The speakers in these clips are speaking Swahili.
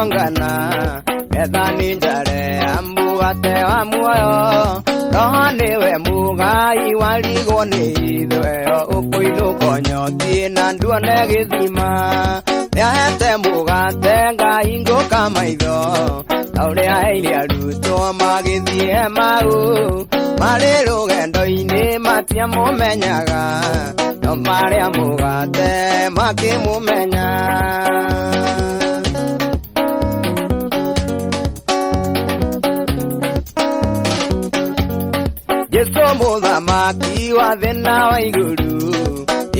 muangana Eda ninjare ambuate wa muayo Rohane we mugai wali goni Dwe ukuilu konyo tina nduane githima Yahete mugate nga ingo kamaido Taure aile aruto magithie mau Marero gendo ine matia mumenyaga No maria mugate maki mumenya Yeso muthamaki wa thina wa iguru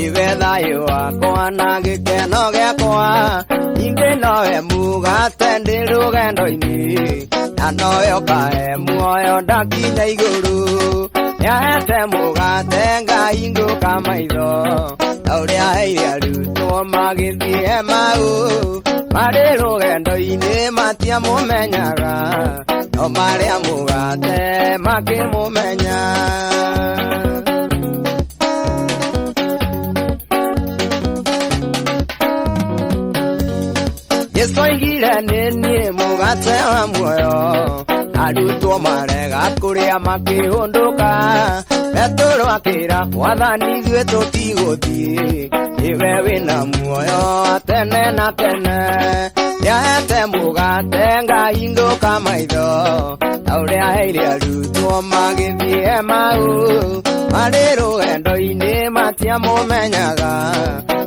Iwe thayo wakwa na gikeno giakwa Ingi nowe mugate ndi rugendo-ini Na nowe ukahe muoyo ndakinya iguru Yahete mugate ngai nguka maitho Tauria heire arutwo magithie mau Mari rugendo-ini matia mumenyaga No maria mugate makimumenya Yesu aigire nini mugate wa muoyo Arutwo marega kuria makihunduka Petero akira wathani ithuĩ tũtigũthiĩ Iwe wĩna muoyo tene na tene Yahete mugate ngai nguka maitho Tauria heire arutwo magithie mau Marĩ rugendo-ini matia mumenyaga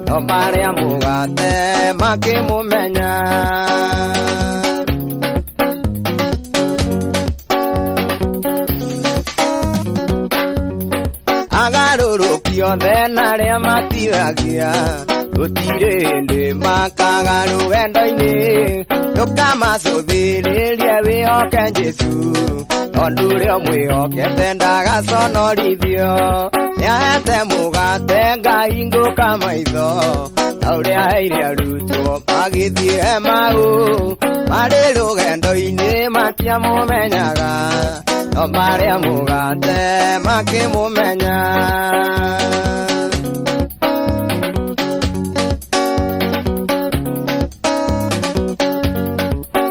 No maria mugate makimumenya Agarũrũkio thena rĩa matiragia Gũtirĩ hĩndĩ makaga rũgendo-inĩ Ndũkamacũthĩrĩrie wĩhoke Jesũ Tondũ ũrĩa mwĩhokete ndagaconorithio Nĩahete mugate ngai nguka maitho Tauria heire arutwo magithie mau Marĩ rũgendo-ini matia mumenyaga No maria mugate makimumenya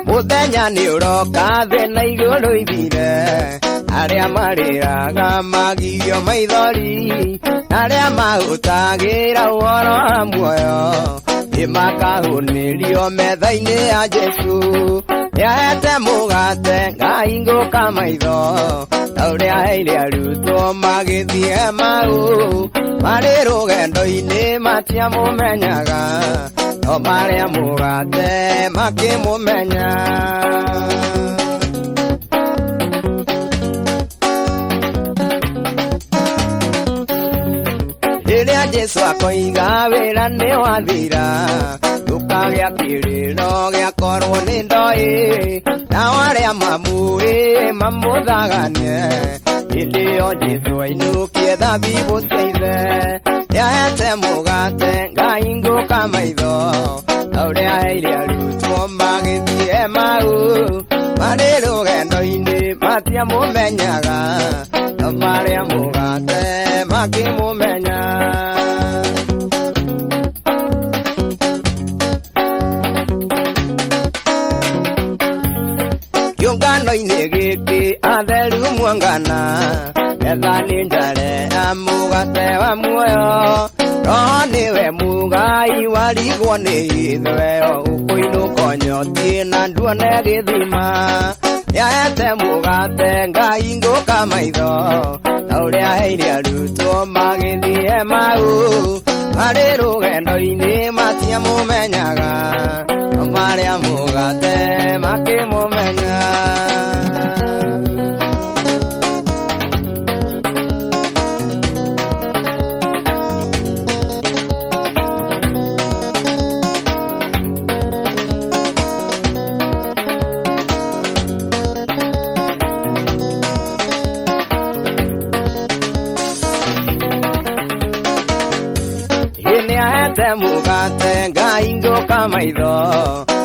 Muthenya nĩ ũroka thĩna igũrũ ithire Arĩa marĩraga magio maithori Arĩa mahũtagĩra ũhoro wa muoyo Nĩmakahũnĩrio metha-inĩ ya Jesũ Nĩahete mugate ngai nguka maitho Tauria heire arutwo magithie mau Marĩ rũgendo-ini matia mumenyaga No maria mugate makimumenya Rĩrĩa Jesũ akoiga wĩra nĩ wathira Ndũkagĩa kĩrĩro gĩakorwo nĩ ndoĩ Nao arĩa mamũĩ mamũthaganie Hĩndĩ ĩyo Jesũ ainũkie thabibũ cia ithe Nĩahete mugate ngai nguka maitho Tauria heire arutwo magithie mau Marĩ rũgendo-ini matia mumenyaga No maria mugate makimumenya Kĩũngano-inĩ gĩkĩ atheru muangana Etha ninjare mugate wa muoyo Roho nĩwe mugai warigwo nĩ ithweo Ũkũinũka ũnyotie na nduone gĩthima Nĩahete mugate ngai nguka maitho Tauria heire arutwo magithie mau Marĩ rũgendo-ini matia mumenyaga No maria mugate makimumenya Nĩahete mugate ngai nguka maitho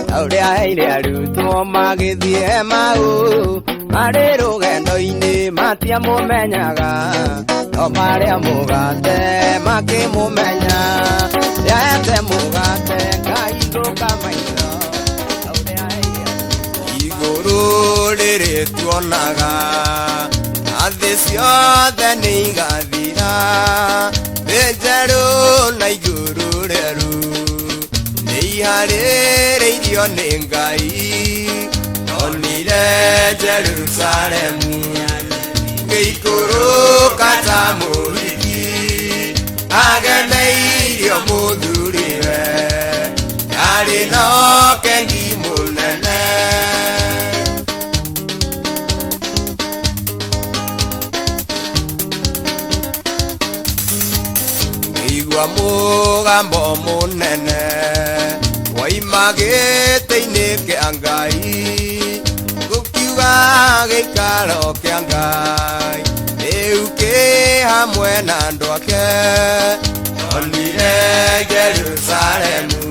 Tauria heire arutwo magithie mau Marĩ rũgendo-ini matia mumenyaga No maria mugate makimumenya Nĩahete mugate ngai nguka maitho Tauria heire rĩrĩ tuonaga na thĩ ciothe nĩ igathira, thĩ njerũ na igũrũ rĩerũ nĩ iharĩrĩirio nĩ Ngai. Ndonire Jerusalemu ngĩikũrũka ta mũhiki, agemeirio mũthuriwe, arĩ na ũkengi mũnene. Ngĩigua mũgambo mũnene waima gĩtĩ-inĩ kĩa Ngai, gũkiuga gĩikaro kĩa Ngai rĩu kĩ hamwe na andũ ake. Ndonire Jerusalemu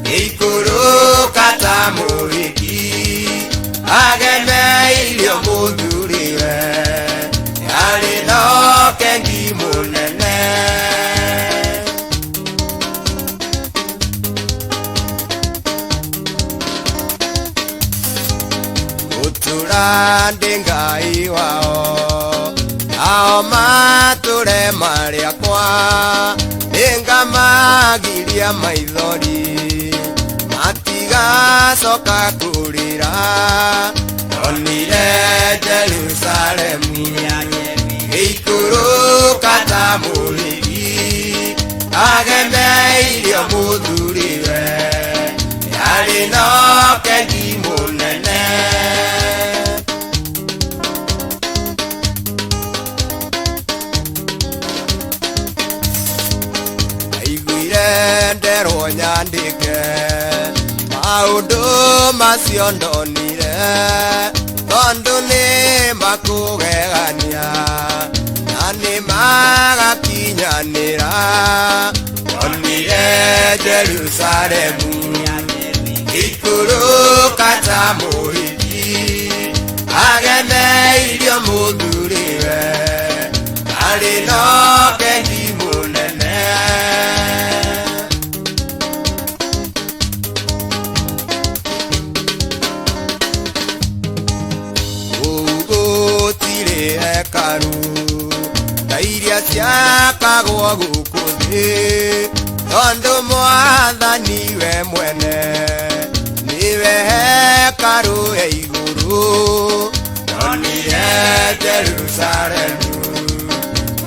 ngĩikũrũka ta mũhiki, agemeirio mũthuriwe, arĩ na ũkengi mũnene. Gũtũũra ndĩ Ngai wao, ao matũũre marĩakwa, nĩngamagiria maithori, matigacoka kũrĩra. Ndonire Jerusalemu ngĩikũrũka ta mũhiki, agemeirio mũthuriwe, arĩ na ũkengi mũnene. Ndaiguire nderwo nyandĩke maũndũ macio ndonire, tondũ nĩ makũgegania na nĩ magakinyanĩra. Ndonire Jerusalemu ngĩikũrũka ta mũhiki, agemeirio mũthuriwe, arĩ na ũkengi mũnene. Gũtirĩ hekarũ ta iria ciakagwo gũkũ thĩ, tondũ Mwathani we mwene nĩwe hekarũ ya igũrũ. Ndonire Jerusalemu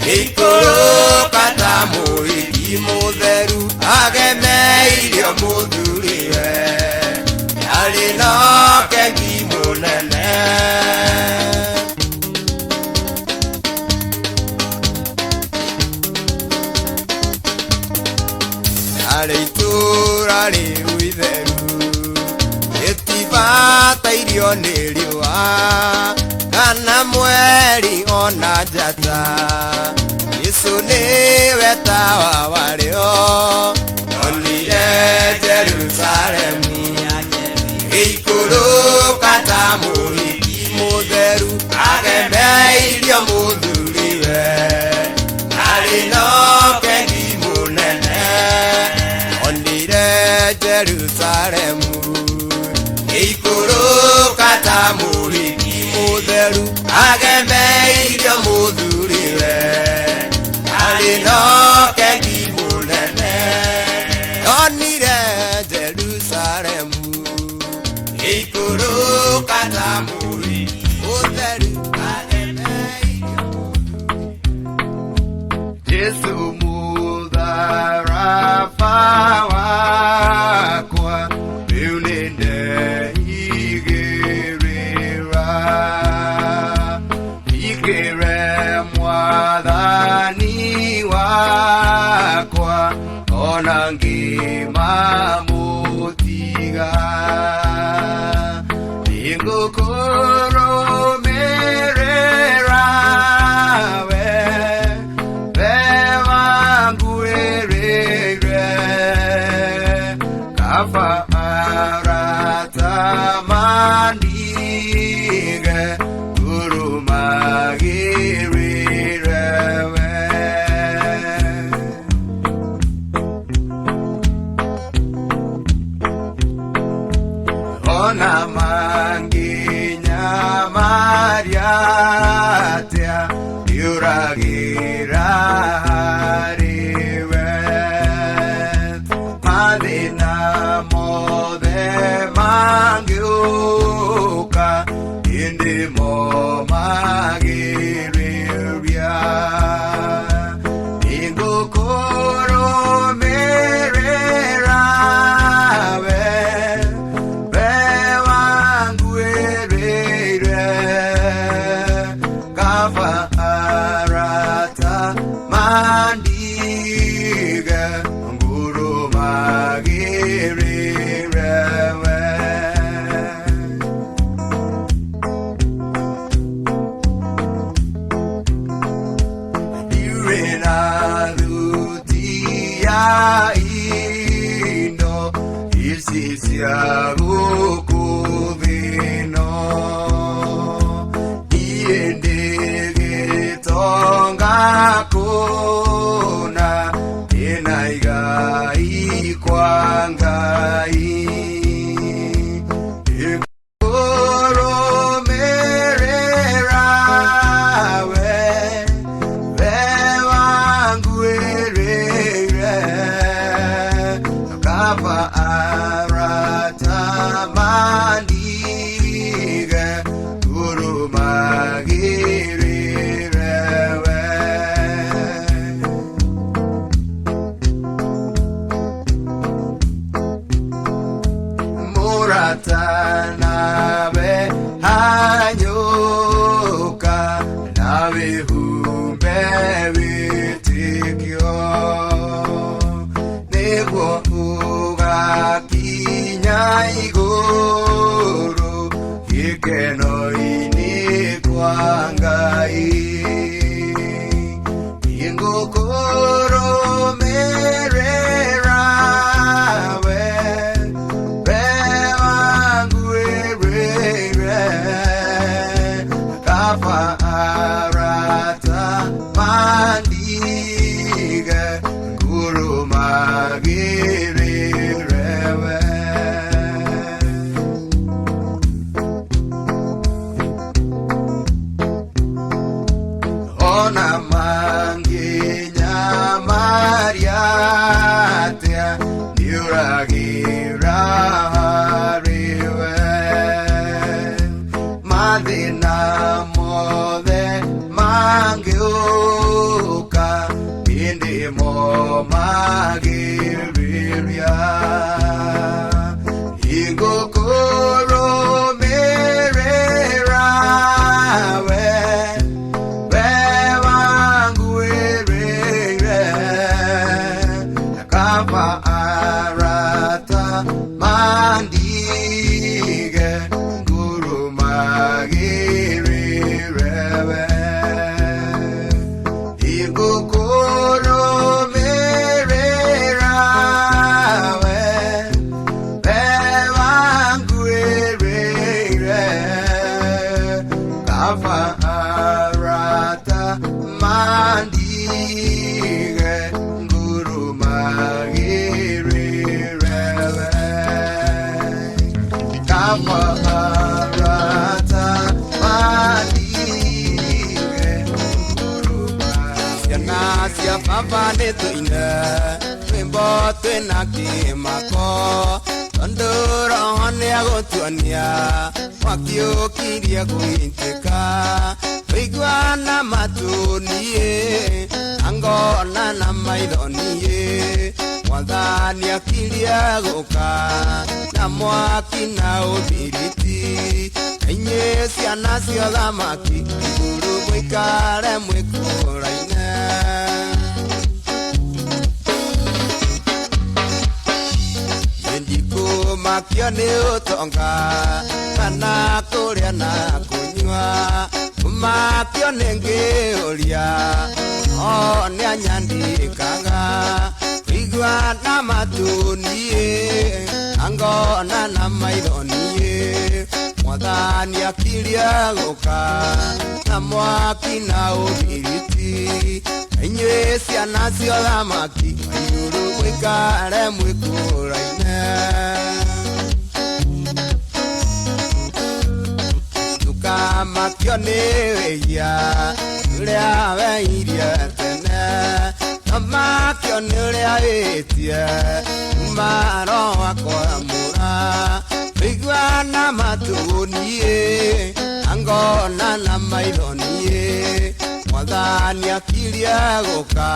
ngĩikũrũka ta mũhiki mũtheru, agemeirio mũthuriwe, arĩ na ũkengi mũnene. Arĩ itũũra rĩu itheru, rĩtibatairio nĩ riũa kana mweri ona njata, Jesũ nĩwe tawa warĩo. Ndonire Jerusalemu ngĩikũrũka ta mũhiki mũtheru, agemeirio mũthuriwe, arĩ na ũkengi mũnene. Ndonire Jerusalemu ngĩikũrũka ta mũhiki mũtheru, agemeirio mũthuriwe, arĩ na ũkengi mũnene. Ndonire Jerusalemu ngĩikũrũka ta mũhiki mũtheru, agemeirio Jesũ mũtharaba wakwa, rĩu nĩndeigĩrĩra, ikĩre Mwathani wakwa, ona ngĩmamũtiga. Nĩngũkũrũmĩrĩra we, we wangu rĩrĩre, kaba aratamanige, tũrũmagĩrĩre we. magiriria ingukoro merera we wangu erere kafa arata mandiga nguru magiriria Indo isisia ukuvino iendege tonga kuna enaiga ikwangai Nabe hanyoka nabe humbe vitikyo nebo uga kinya igoro ikeno ini kwangai ingokoro merera arata mandiga guru magirirewe ona manginya mariatia yuragira hariwe madina Mangeuka indimo magiriria ingokoro merera we wangu erere kafa arata mandige guru magirirewe Arata mandige guru magirirewe kafa arata mandige guru magirirewe papa netuina wimbo twina kimako tondura hone agotuania wakiukiria kuiteka wiguana matunie angona na maithonie mwathani akiria guka na mwaki na ubiriti enye ciana cia thamaki iguru mwikare mwikuraine makio ni utonga kana kuria na kunywa makio ni ngiuria o ni anyandikaga igwa na matunie angona na maithonie mwathani akiria guka na mwaki na ubiriti enye ciana cia thamaki iguru mwikare mwikuraine makio ni weya uria weirie tene makio ni uria witie maro wakwa mura igwa na matunie angona na maithoni mwathani akiria guka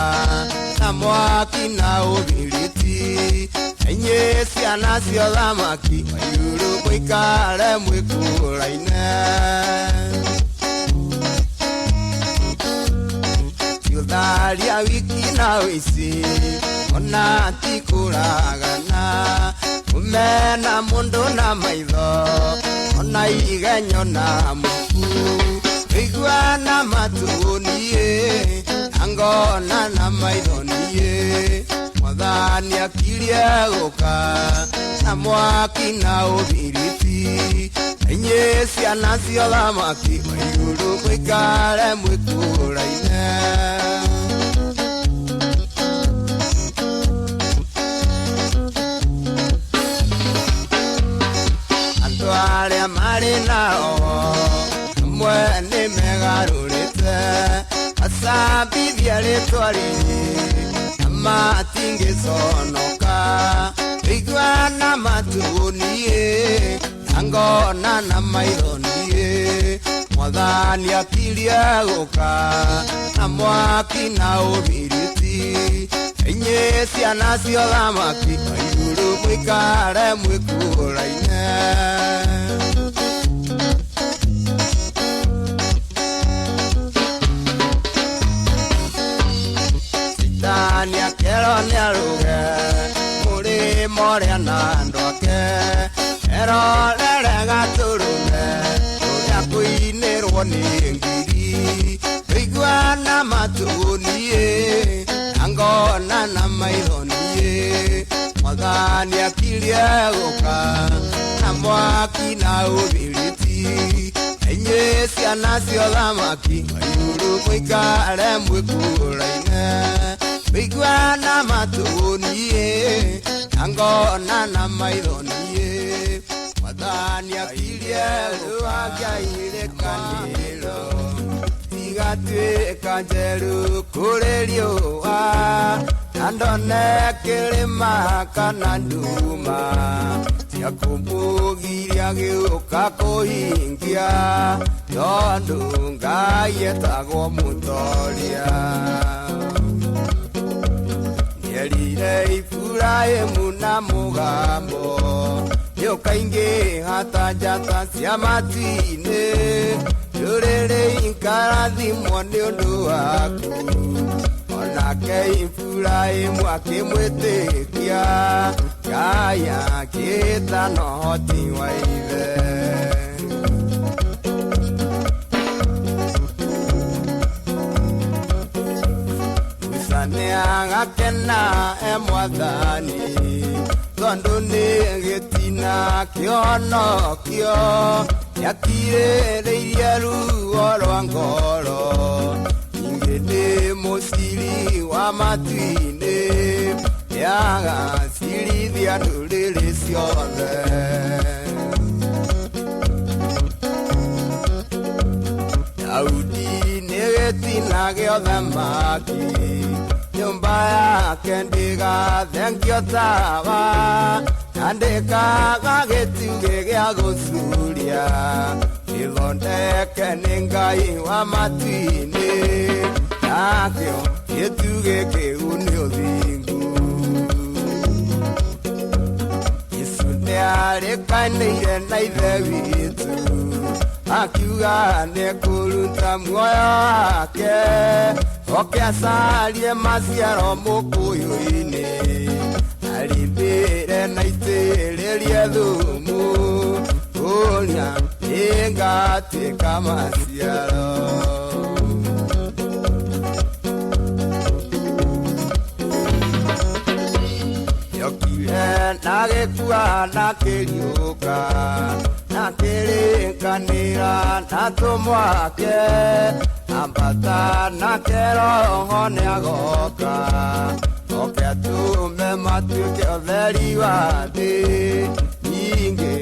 na mwaki na ubiriti enye ciana cio thamaki maiguru mwikare mwikuraine ciutharia wiki na wici ona tikuragana umena mundu na maitho ona igenyo na muku igua na matunie angona na maithoni mwathani akirie guka na mwaki na ubiriti enye ciana cio thamaki maiguru mwikare mwikuraine aria mari nao mwene megarurite asambithia ritwa riri matingiconoka igua na matunie angona na maithoni mwathani akirie guka na mwaki na ubiriti enye ciana cio thamaki maiguru mwikare mwikuraine sitani akero ni aruge muri moria na ndoke erorere gaturume uria kuinirwo ni ngiri igua na matunie angona na maithoni mwathani akirie guka na mwaki na ubiriti enye ciana cio thamaki maiguru mwikare mwikuraine igua na matunie angona na maithoni mwathani akirie guka irekaniro igatuika njeru kuri riua andone kirima kana nduma cia kumbugiria giuka kuhingia tondu Ngai etagwo mutoria nierire Iburaimu na mugambo yukaingiha ta njata cia matine ruriri ikarathimwo ni undu waku onake Iburaimu akimwitikia Ngai akita no hoti wa ithe agakena mwathani tondu ni gitina kionokio yakirĩrĩirie ruo rwa ngoro ingĩ nĩ mũciri wa matu-inĩ yagacirithia ndũrĩrĩ ciothe Daudi nĩ gĩtina gĩa ũthamaki nyũmba yake ndĩgathengio tawa andĩkaga gĩtugĩ gĩa gũcuria gĩthondeke nĩ Ngai wa matu-inĩ nakĩo gĩtugĩ kĩu nĩ ũthingu Jesũ nĩarĩkanĩire na ithe witũ akiuga nĩekũruta muoyo wake oke acarie maciaro mũkũyũ-inĩ arĩmbĩre na itĩrĩrie thumu kũria nĩngatuĩka maciaro yokire na gĩkua na kĩriũka na kĩrĩkanĩra na tũmwake ambata na Roho nĩagoka oke atũme matuĩke ũtheri wa thĩ ningĩ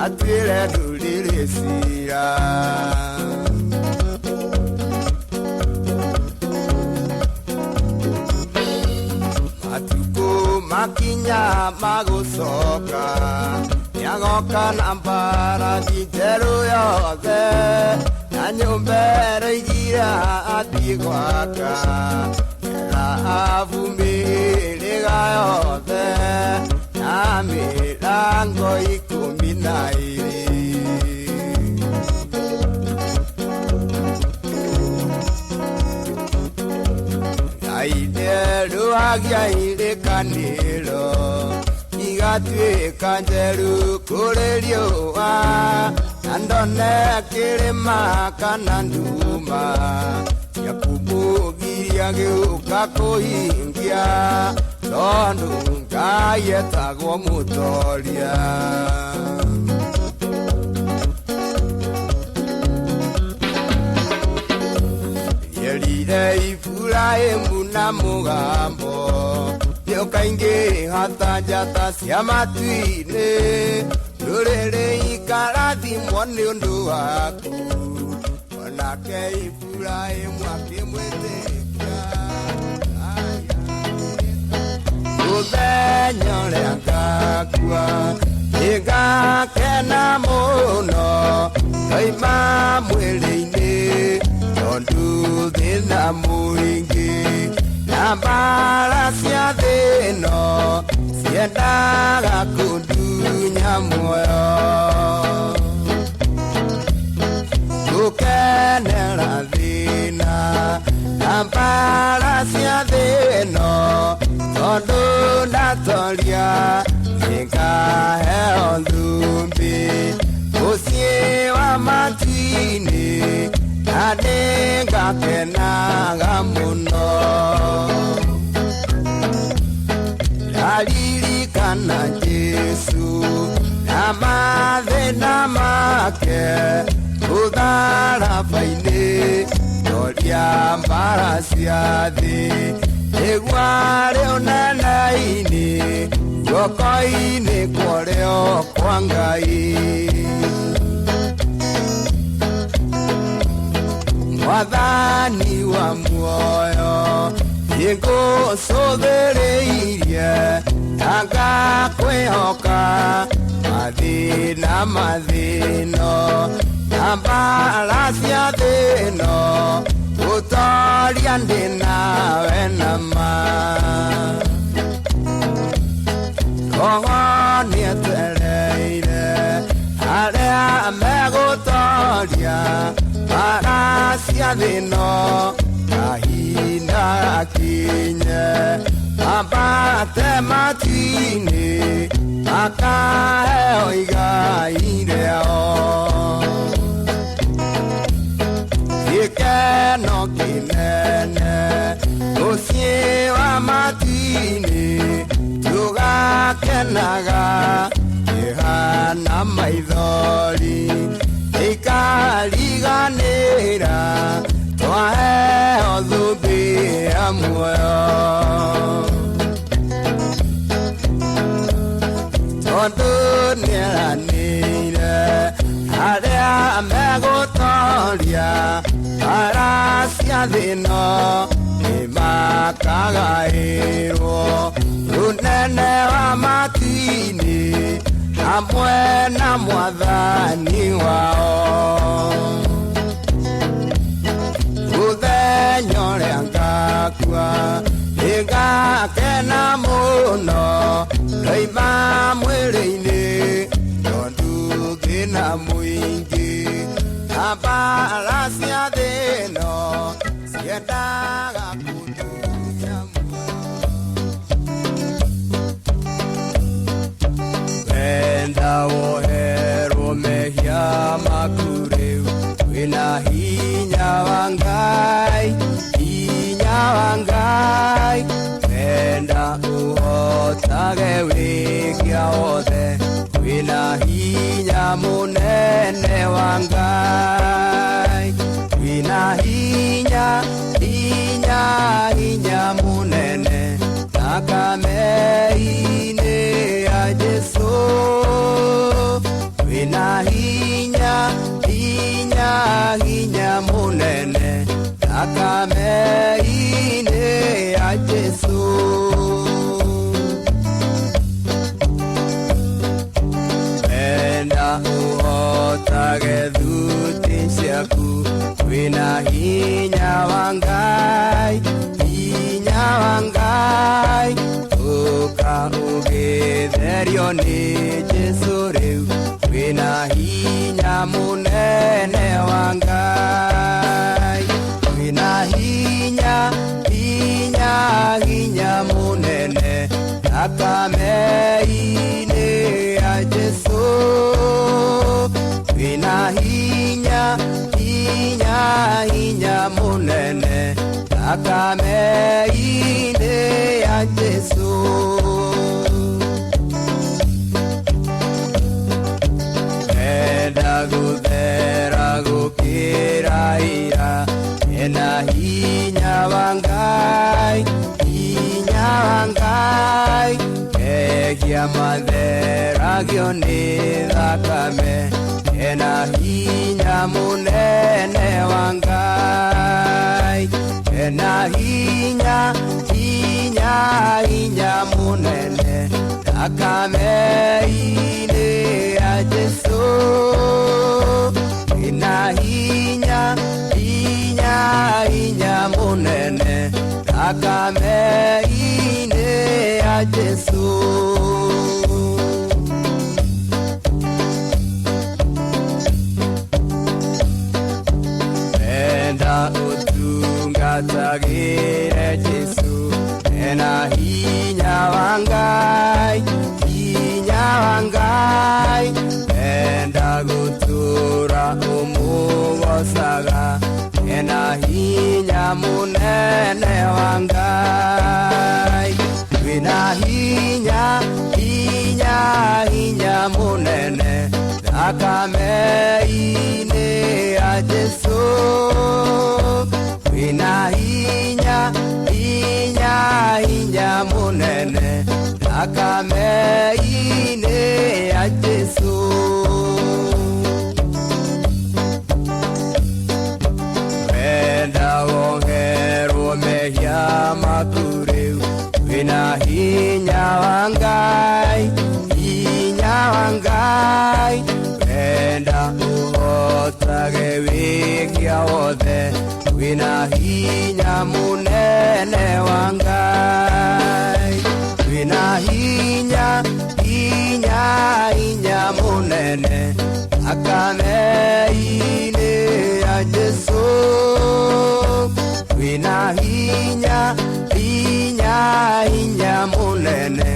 atuĩre ndũrĩrĩ ciira matukũ makinya magũcoka Nyagoka nampara titeru yothe na nyumbere igira atikwaka na avumiliga yothe na milango 12 Aideru agiaire kaniro Igatwe kanjeru kureliwa Andone kirema kananduma Yakubu giriageuka kuhingia Tondu ngayetagwo mutoria Yerire Ifurahimu na mugambo Yokainge hatajata cia matuine Rurere ikarathi mwone undu waku Onake Ifurahimu akimwitikia Muthenya uria ngakua Igakena muno Kaima mwiri-ini Tondu thina muingi Na mbara cia thino Ciendaga kundunya muoyo Gukenera thina Na mbara cia thino Tondu ndatoria Nikaheo thumbi Muciĩ wa matu-inĩ Na nĩngakenaga mũno Ndaririkana Jesu na mathĩna make Mũtharaba-inĩ Toria mbara cia thĩ Nĩguo arĩ ũnene-inĩ Guoko-inĩ kũrĩo kwa Ngai Mwathani wa muoyo Nĩngũcũthĩrĩirie na ngakwihoka Mathĩna mathĩno na mbara cia thĩno Gũtoria ndĩ nawe nama Roho nĩetereire arĩa megũtoria mbara cia thĩno Kahinda gakinye ambate matu-inĩ makaheo igai rĩao Gĩkeno kĩnene mũciĩ wa matu-inĩ Tugakenaga kĩhana maithori Ikariganĩra twaheo thũmbĩ ya muoyo Tondu nĩeranĩire arĩa megũtoria mbara cia thĩno nĩmakagaĩrwo ũnene wa matu-inĩ hamwe na Mwathani wao Mũthenya ũrĩa ngakua nĩngakena mũno Ndoima mwĩrĩ-inĩ tondu thĩna mũingĩ na mbara cia thĩno ciendaga kundunya Wenda woherwo mehia maku rĩu Wĩna hinya wa Ngai Wenda ũhotage wĩkia wothe Wĩna hinya mũnene wa Ngai Wĩna hinya mũnene Thakame-inĩ ya Jesu Wĩna hinya mũnene Thakame-inĩ ya Jesu wina hinya wa Ngai, hinya wa Ngai. Uka ugetherio ni Jesu riu, wina hinya munene wa Ngai, wina hinya, hinya, hinya munene. Thakame-ini ya Jesu, wina hinya, hinya, hinya munene. Thakame-ini ya Jesu. Enda guthera gukira ira, ena hinya wa Ngai, hinya wa Ngai. Ehia matheragio ni thakame, ena hinya munene wa Ngai, ena hinya, hinya, hinya munene. Thakame-ini ya Jesu, ena hinya, hinya, hinya munene. Thakame-ini ya Jesu. Enda utungatagire Jesu, ena hinya wa Ngai, hinya wa Ngai. Enda gutura umugocaga, ena hinya munene wa Ngai, wina hinya, hinya, hinya munene. Thakame-ini ya Jesu, wina hinya, hinya, hinya munene. Thakame-ini ya Jesu. Wenda wongerwo mehia makuriu, wina hinya wa Ngai, hinya wa Ngai. Wenda uhotage wikia wothe, wina hinya munene wa Ngai, wina hinya, hinya, hinya munene. Thakame-ini ya Jesu, wina hinya, hinya, hinya munene.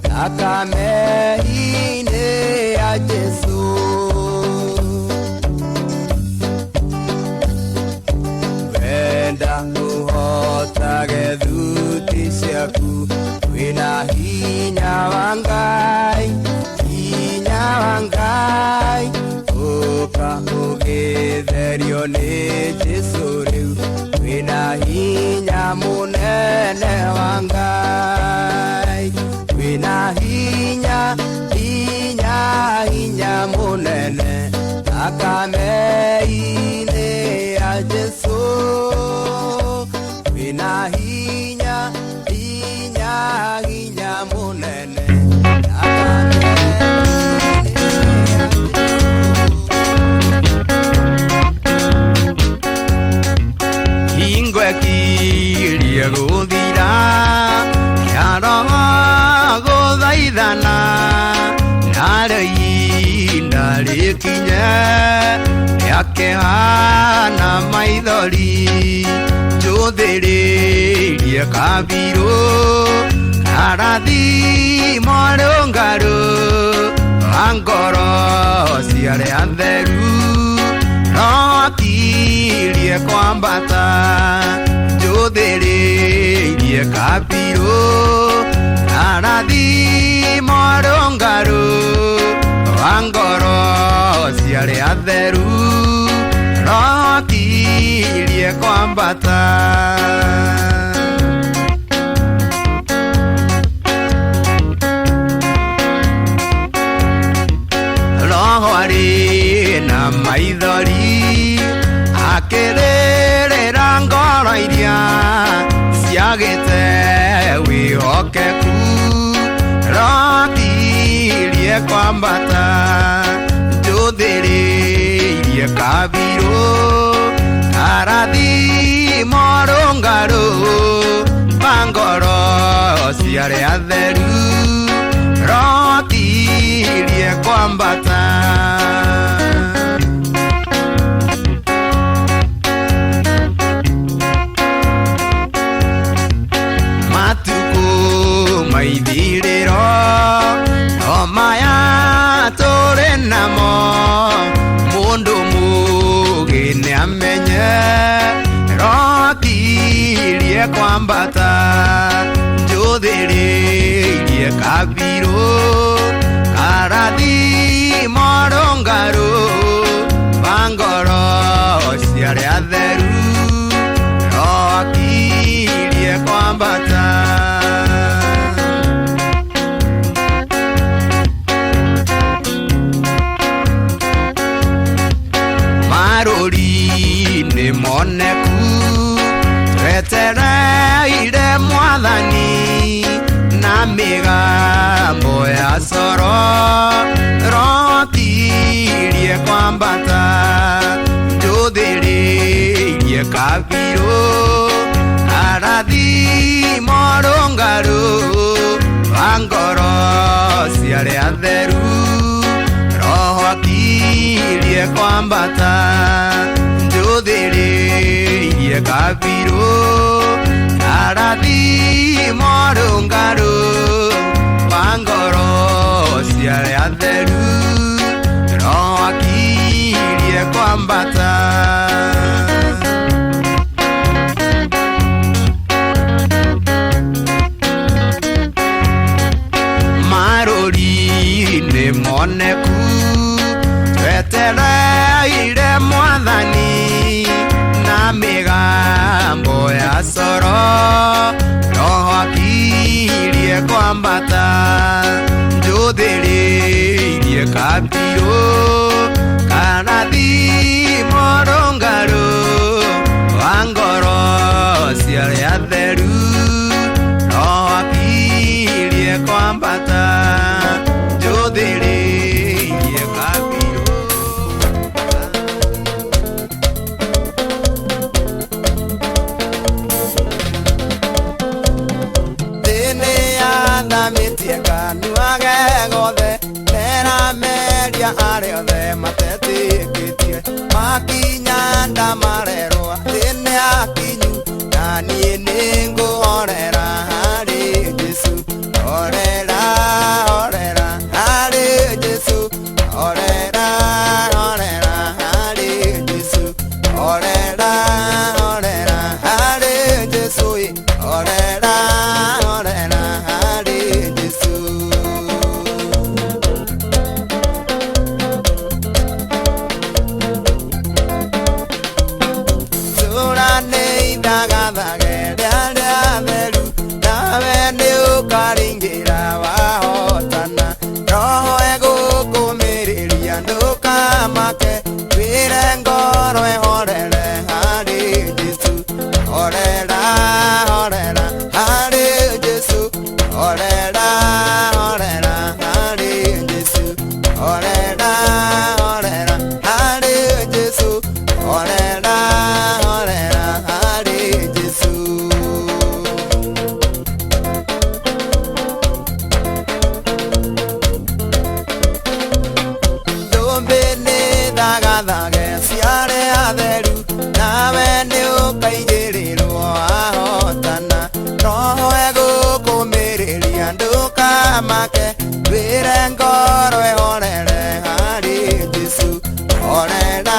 Thakame-ini ya Jesu. Wenda uhotage thuti ciaku, wina hinya wa Ngai, hinya wa Ngai. Uka ugetherio ni Jesu riu, wina hinya munene wa Ngai, wina hinya, hinya, hinya munene. Thakame-ini ya Jesu, wina hinya, hinya, hinya munene. Kiria guthira kiaroho guthaithana, nare ihinda rikinye riakehana maithori. Njuthiririe kabiru karathimo rungaru rwa ngoro cia aria atheru, rokirie kwambata. Njuthiririe kabiru karathimo rungaru rwa ngoro cia aria atheru, rokirie kwambata. Roho arĩ na maithori akĩrĩrĩra ngoro iria ciagĩte wĩhokeku, rokirie kwambata. Njuthĩrĩirie kabiru karathi morungaru bangoro ciare atheru rokirie kwambata matuku maithiriro omaya tore namo mundu mugine amenye rokirie kwambata njuthirie kabiru karathi morungaru bangoro ciare atheru rokirie kwambata maruri ni moneku twetereire mwathani na migambo ya coro rokirie kwambata njuthiririe kabiru karathi morungaru bangoro ciare atheru rokirie kwambata njuthiririe kabiru karathi morungaru bangoro ciare atheru rokirie kwambata maruri ni moneku twetereire mwathani na migambo ya coro rokirie kwambata njuthiririe kabiru karathi morungaru bangoro ciare atheru rokirie kwambata njuthiririe kabiru thini yathamitie kanua ge gothe nera meria aria othe matetikitie makinya ndamarerwa thini akinyu na niĩ nĩngũhorera harĩ Jesu horera horera harĩ Jesu horera horera harĩ Jesu horera horera harĩ Jesu horera horera harĩ Jesu sura neithagathage rĩarĩa theru nawe nĩũkaringĩra wahotana roho egũkũmĩrĩria ndũkamake wĩre ngoro ĩhorere harĩ Jesu horera horera harĩ Jesu horera horera harĩ Jesu horera horera harĩ Jesu horera horera harĩ Jesu thũmbĩ nĩthagathage ciare atheru nawe nĩũkaigĩrĩrwo ahotana roho egũkũmĩrĩria ndũkamake wĩre ngoro ĩhorere harĩ Jesu horera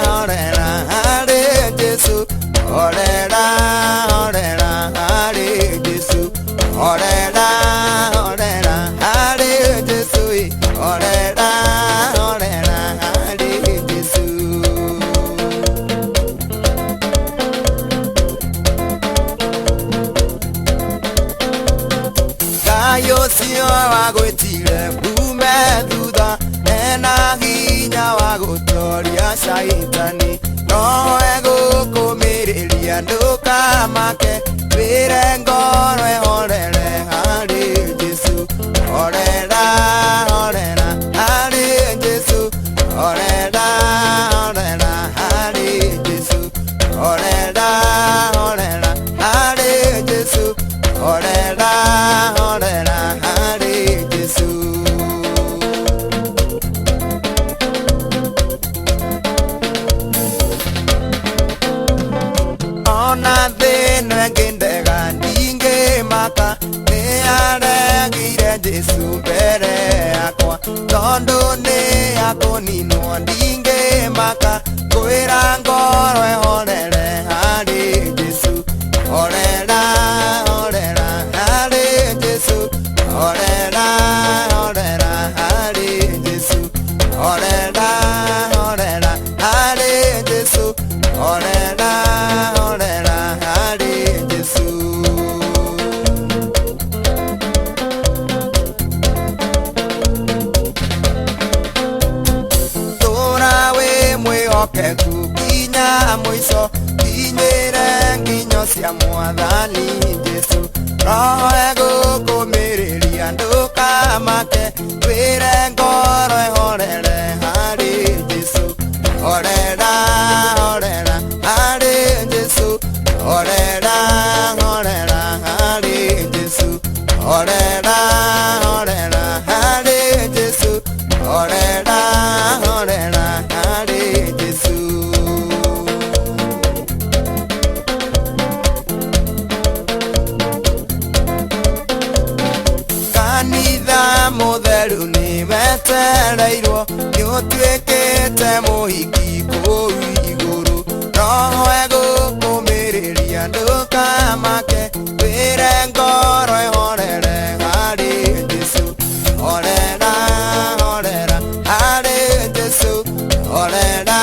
horera harĩ Jesu horera horera harĩ Jesu horera horera harĩ Jesu horera horera harĩ Jesu Ngai ũcio wagwĩtire ume thutha ena hinya wa gũtoria caitani roho egũkũmĩrĩria ndũkamake wĩre ngoro ĩhorere harĩ Jesu horera horera harĩ Jesu horera horera harĩ Jesu ona thĩno ngĩndega ndingĩmaka nĩaregire Jesu mbere yakwa tondũ nĩakũninwo ndingĩmaka kwĩra ngoro ĩhorere harĩ Jesu horera horera harĩ Jesu horera horera harĩ Jesu horera horera harĩ Jesu horera horera harĩ Jesu. Tũra wĩ mwĩhokeku nginya mũico nginyĩre nginyo cia Mwathani Jesu roho egũkũmĩrĩria ndũkamake wĩre ngoro ĩhorere harĩ Jesu horera horera harĩ Jesu horera horera harĩ Jesu horera horera harĩ Jesu horera horera harĩ Jesu. Kanitha mũtheru nĩwetereirwo nĩũtuĩkĩte mũhiki kũu igũrũ roho egũkũmĩrĩria ndũkamake wĩre ngoro ĩhorere harĩ Jesu horera horera harĩ Jesu horera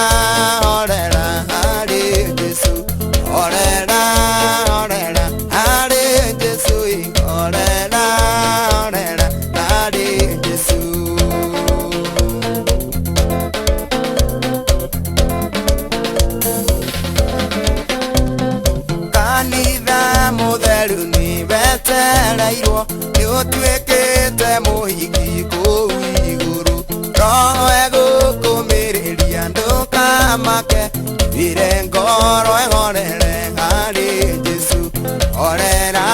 horera harĩ Jesu horera horera harĩ Jesu horera horera harĩ Jesu. Kanitha mũtheru nĩwetereirwo nĩũtuĩkĩte mũhiki kũu igũrũ roho egũkũmĩrĩria ndũkamake wĩre ngoro ĩhorere harĩ Jesu horera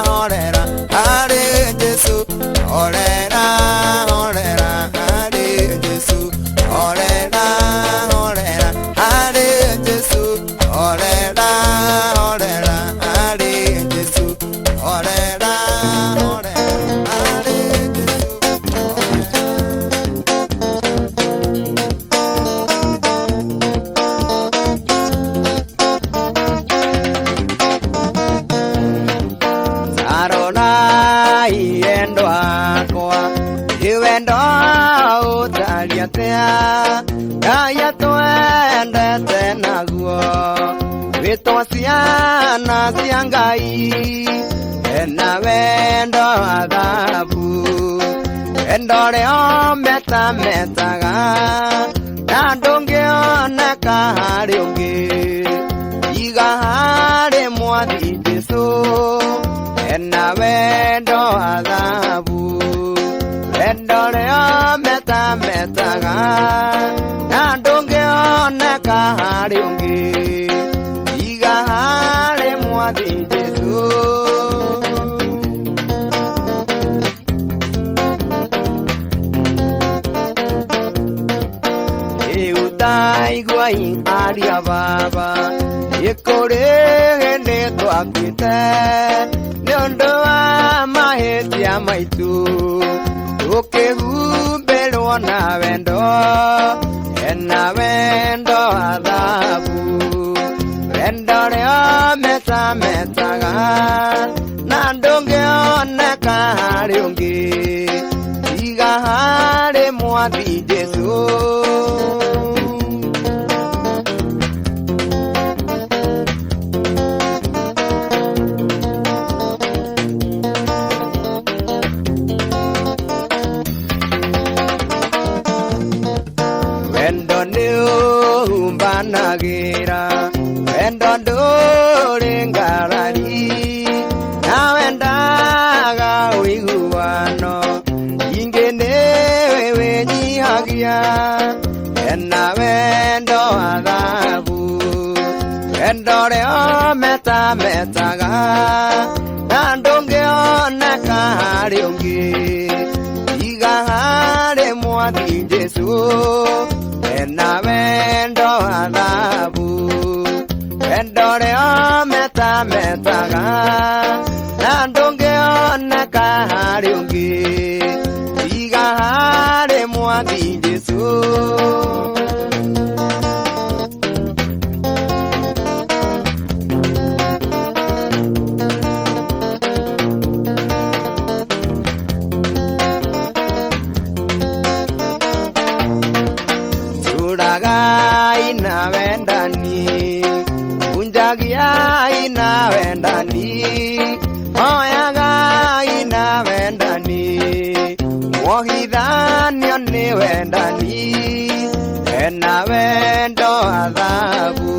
horera harĩ Jesu horera horera harĩ Jesu horera horera harĩ Jesu horera horera harĩ Jesu horera horera harĩ Jesu. Saronai endo akwa iwendo utaliatea kaya twendete naguo witwa ciana cia Ngai ena wendo athabu wendo rĩo metametaga na ndũngĩoneka harĩ ũngĩ iga harĩ Mwathi Jesu ena wendo athabu wendo rĩo metametaga na ndũngĩoneka harĩ ũngĩ iga harĩ Mwathi Jesu. Ĩutaiguai aria baba ĩkũrĩ hĩndĩ twakuĩte nĩũndũ wa mahĩtia maitũ tũkĩhumbĩrwo na wendo ena wendo athabu wendo rĩo metametaga na ndũngĩoneka harĩ ũngĩ iga harĩ Mwathi Jesu. Wendo nĩũhumbanagĩra wendo ndũrĩ ngarari na wendaga ũiguano ingĩ nĩwe wĩnyihagia ena wendo athabu wendo rĩo metametaga na ndũngĩoneka harĩ ũngĩ iga harĩ Mwathi Jesu ena wendo athabu wendo Wendore o meta metaga Nandonge o nakahari ungi Iga hare mwathi Jesu Suragai na vendani Unjagiai na vendani Oyagai na vendani Mohidhanio ni vendani Ena vendo adhabu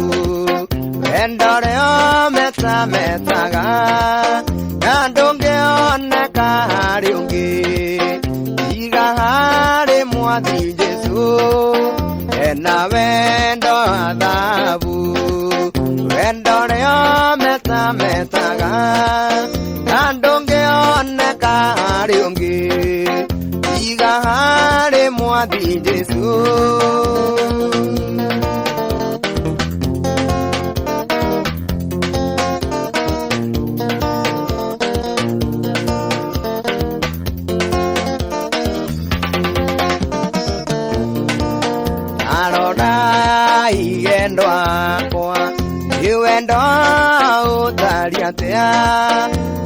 Vendore o meta metaga Nandonge o nakahari ungi Iga hare mwathi Jesu Ena vendo adhabu Vendore o meta metaga Nandonge o nakahari ungi Iga hare mwathi Jesu Aroda igendo akwa Iwendo utariatea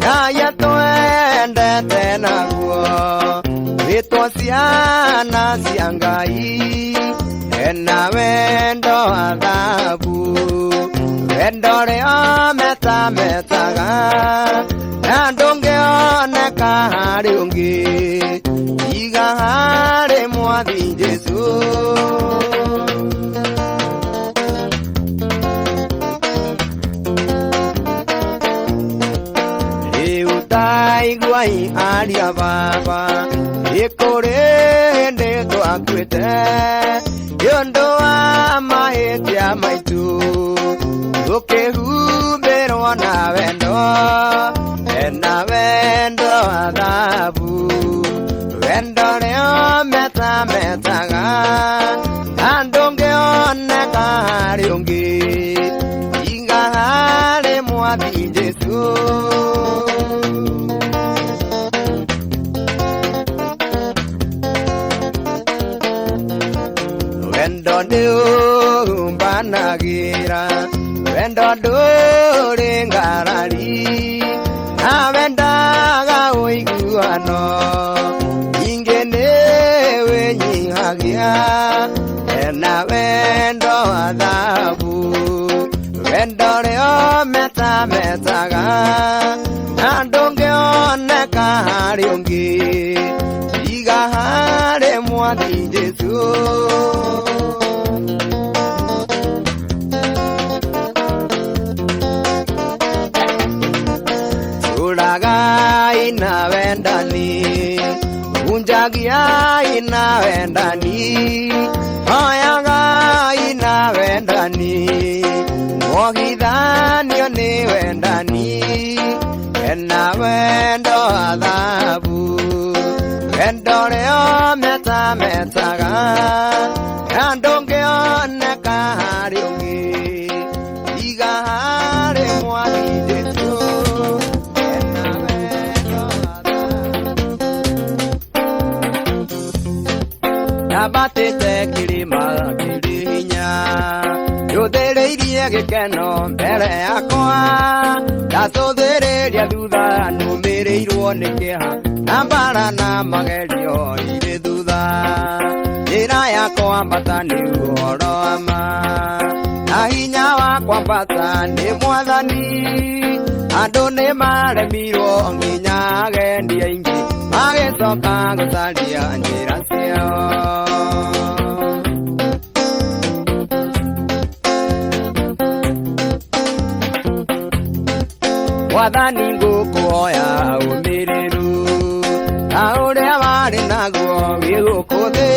Naya tuendete naguo Witwa ciana cia Ngai Ena wendo adhabu Wendore o meta metaga Na ndũngĩoneka harĩ ũngĩ Iga harĩ mwathi Jesu Iguai aria baba Ikore hende twakwite Yondo wa mahĩtia maitũ Tukĩhumbĩrwo na wendo Ena wendo adhabu Wendo rĩo meta metaga Na ndũngĩoneka harĩ ũngĩ Iga harĩ mwathi Jesu Wendo ndĩũmbanagira Wendo ndũrĩ ngarari Na wendaga ũiguano Ningĩ nĩwĩnyihagia Ena wendo adhabu Wendo rĩo meta metaga Na ndũngĩoneka harĩ ũngĩ Iga harĩ mwathi Jesu Suragai na vendani Unjagiai na vendani Oyagai na vendani Mohidhanio ni vendani Ena wendo adhabu Wendo rĩo meta metaga Na ndũngĩoneka harĩ ũngĩ Iga harĩ mwathi Jesu Ena wendo adhabu Nabatĩte kĩrĩma kĩrĩ hinya Njũthĩrĩirie gĩkeno mbere yakwa Ndacũthĩrĩria thutha nũmĩrĩirwo nĩ kĩeha Na mbara na magerio irĩ thutha Njĩra ya kwambata nĩ ũhoro wa ma Na hinya wa kwambata nĩ mwathani Andũ nĩ maremirwo nginya agendi aingĩ Magĩcoka gũcaria njĩra ciao Mwathani ngũkũhoya ũmĩrĩru Na ũrĩa warĩ naguo wĩ gũkũ thĩ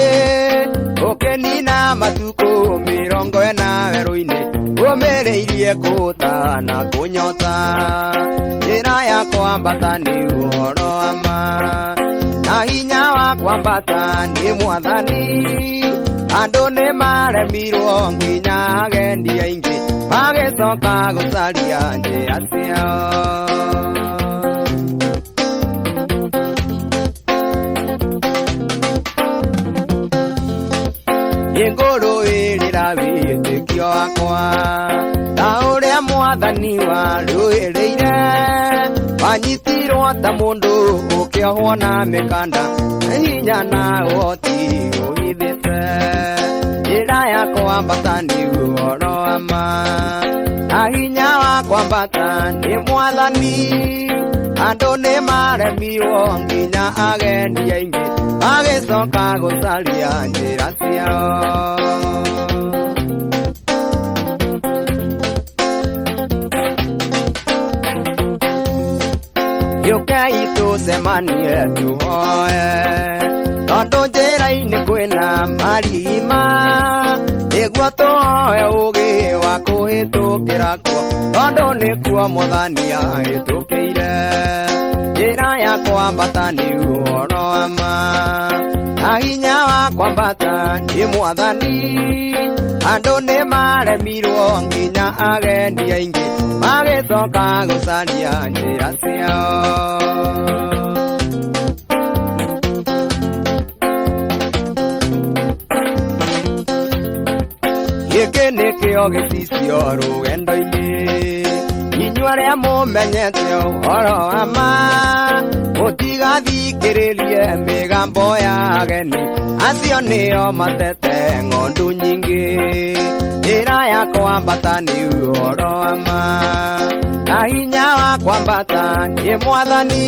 Ũkĩnina matukũ 40 werũ-inĩ Ũmĩrĩirie kũũta na kũnyota Njĩra ya kwambata nĩ ũhoro wa ma Na hinya wa kwambata nĩ mwathani Andone mare miro nginya gendi aingi Mage soka gusalia nje asia Yengoro eliravi tekio akwa Taure mwathani wa ruereire Banyitiro tamundu ukihona mekanda Hinya na oti uithite Ira yakwa mbatani uhoro ama Hinya wakwa mbatani mwathani Andu ni maremirwo nginya agendi aingi Magicoka gucaria njira ciao Yukei tucemanie tuhoe Tondu njira-ini kwina marima Niguo tuhoe ugi wa kuhitukira kuo Tondu nikuo Mwathani ahitukiire Njira ya kwambata ni uhoro wa ma Na hinya wa kwambata ni Mwathani Andu ni maremirwo nginya agendi aingi Magicoka gucaria njira ciao Giki nikio gicicio rugendo-ini Inyua aria mumenyete uhoro wa ma Mutigathikiririe migambo ya ageni Acio nio matete ng'ondu nyingi Njira ya kwambata ni uhoro wa ma Na hinya wa kwambata ni Mwathani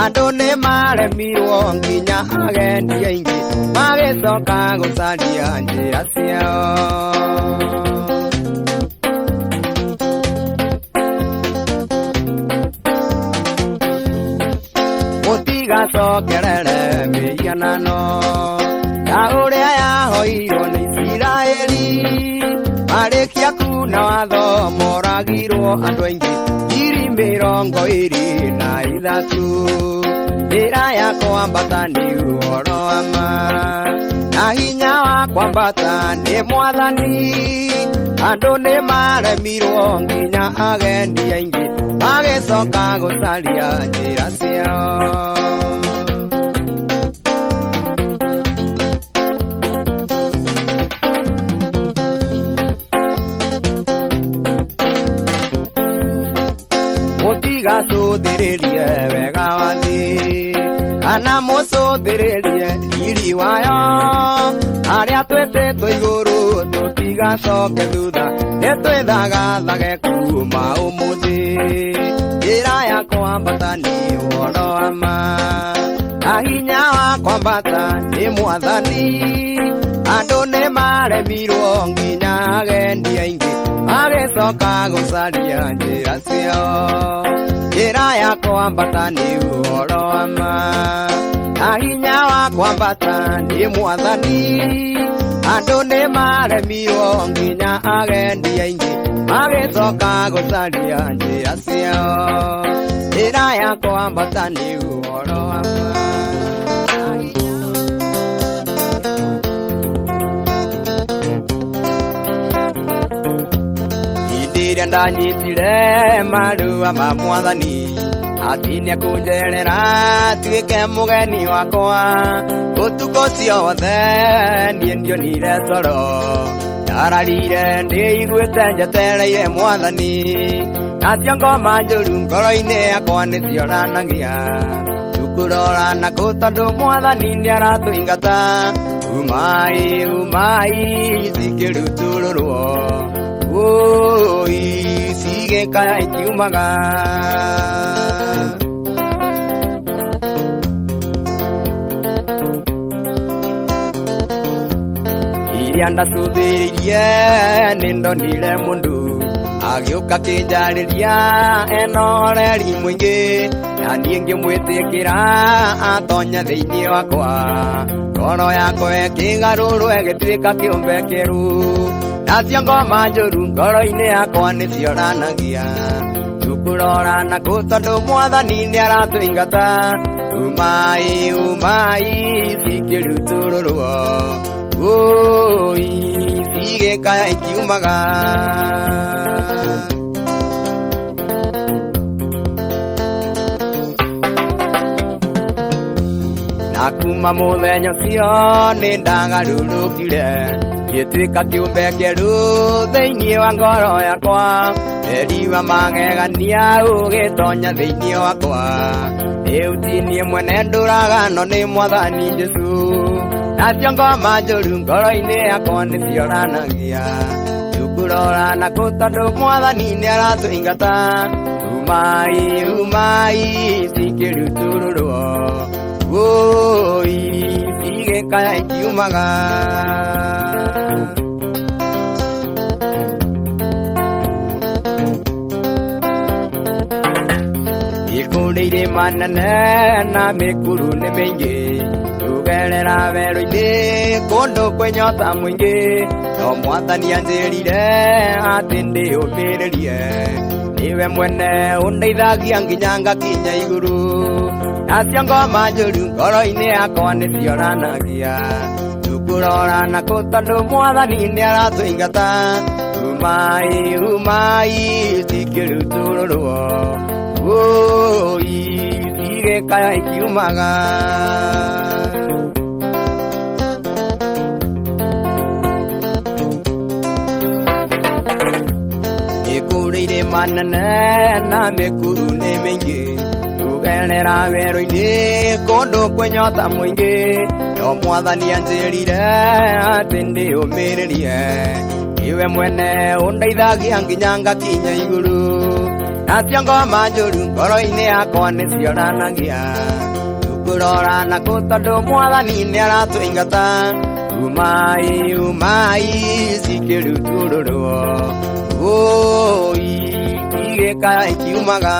Andu ni maremirwo nginya agendi aingi Magicoka gucaria njira ciao Mutigacokerere mihianano Ya uria yahoirwo ni Isiraeli Marikia kuna watho moragirwo andu aingi 23 Njira ya kwambata ni uhoro wa ma Na hinya wa kwambata ni Mwathani Andu ni maremirwo nginya agendi aingi Magicoka gucaria njira ciao Mutigacuthiririe wega wa thi Kana mucuthiririe riri wayo Aria twititwo iguru tutigacoke thutha Nitwithagathage kuma umuthi Njira ya kwambata ni uhoro wa ma Na hinya wa kwambata ni Mwathani Andu ni maremirwo nginya agendi aingi Magicoka gucaria njira ciao Njira ya kwambata ni uhoro wa ma Na hinya wa kwambata ni Mwathani Andu ni maremirwo nginya agendi aingi Magicoka gucaria njira ciao Njira ya kwambata ni uhoro wa ma Iria ndanyitire marua ma Mwathani Ati nĩekunjerera tuĩke mũgeni wakwa Ũtukũ ciothe niĩ ndionire toro Ndararire ndĩiguĩte njetereire Mwathani Nacio ngoma njũru ngoro-inĩ yakwa nĩcioranagia Tukurora nakũ tondũ Mwathani nĩaratũingata Umai umai cikĩruturũrwo Oi sige kaya ikiumaga Iria ndacũthĩrĩirie nĩndonire mũndũ agĩũka kĩnjarĩria enoreri mũingĩ na niĩ ngĩmwĩtĩkĩra atonya thĩinĩ wakwa ngoro yakwa ĩkĩgarũrwo ĩgĩtuĩka kĩũmbe kĩerũ Nacio ngoma njũru ngoro-inĩ yakwa nĩcioranagia Tukurora nakũ tondũ Mwathani nĩaratũingata Umai umai cikĩruturũrwo oi sige kaya ikiumaga Nakuma muthenya cio nindagarurukire gituika kiumbe kieru thiini wa ngoro yakwa eriwa magegania ugitonya thiini wakwa eutinie mwene nduragano ni mwathani Jesu nacio ngoma njuru ngoro-ini yakwa nicioranagia tukurora naku tondu mwathani niaratũingata umai umai cikirutururwo oi sige kaya ikiumaga ikundeire manene na mikuru ni mingi tugerera werũ-inĩ kũndũ kwĩnyota mũingĩ no mwathani anjĩrire atĩ ndĩũmĩrĩrie niwe mwene ũndeithagia nginya ngakinya igũrũ nacio ngoma njũru ngoro-inĩ yakwa nĩcioranagia tukurora naku tondu mwathani nĩaratũingata umai umai cikirutururwo oi sige kaya ikiumaga ikurĩire manene na mĩkuru nĩ mĩingĩ tugerera werũ-inĩ kũndũ kwĩnyota mũingĩ no mwathani anjĩrire atĩ ndĩũmĩrĩrie niwe mwene ũndeithagia nginya ngakinya igũrũ nacio ngoma njũru ngoro-inĩ yakwa nĩcioranagia tukurora naku tondu mwathani nĩaratũingata umai umai cikirutururwo oi sige kaya ikiumaga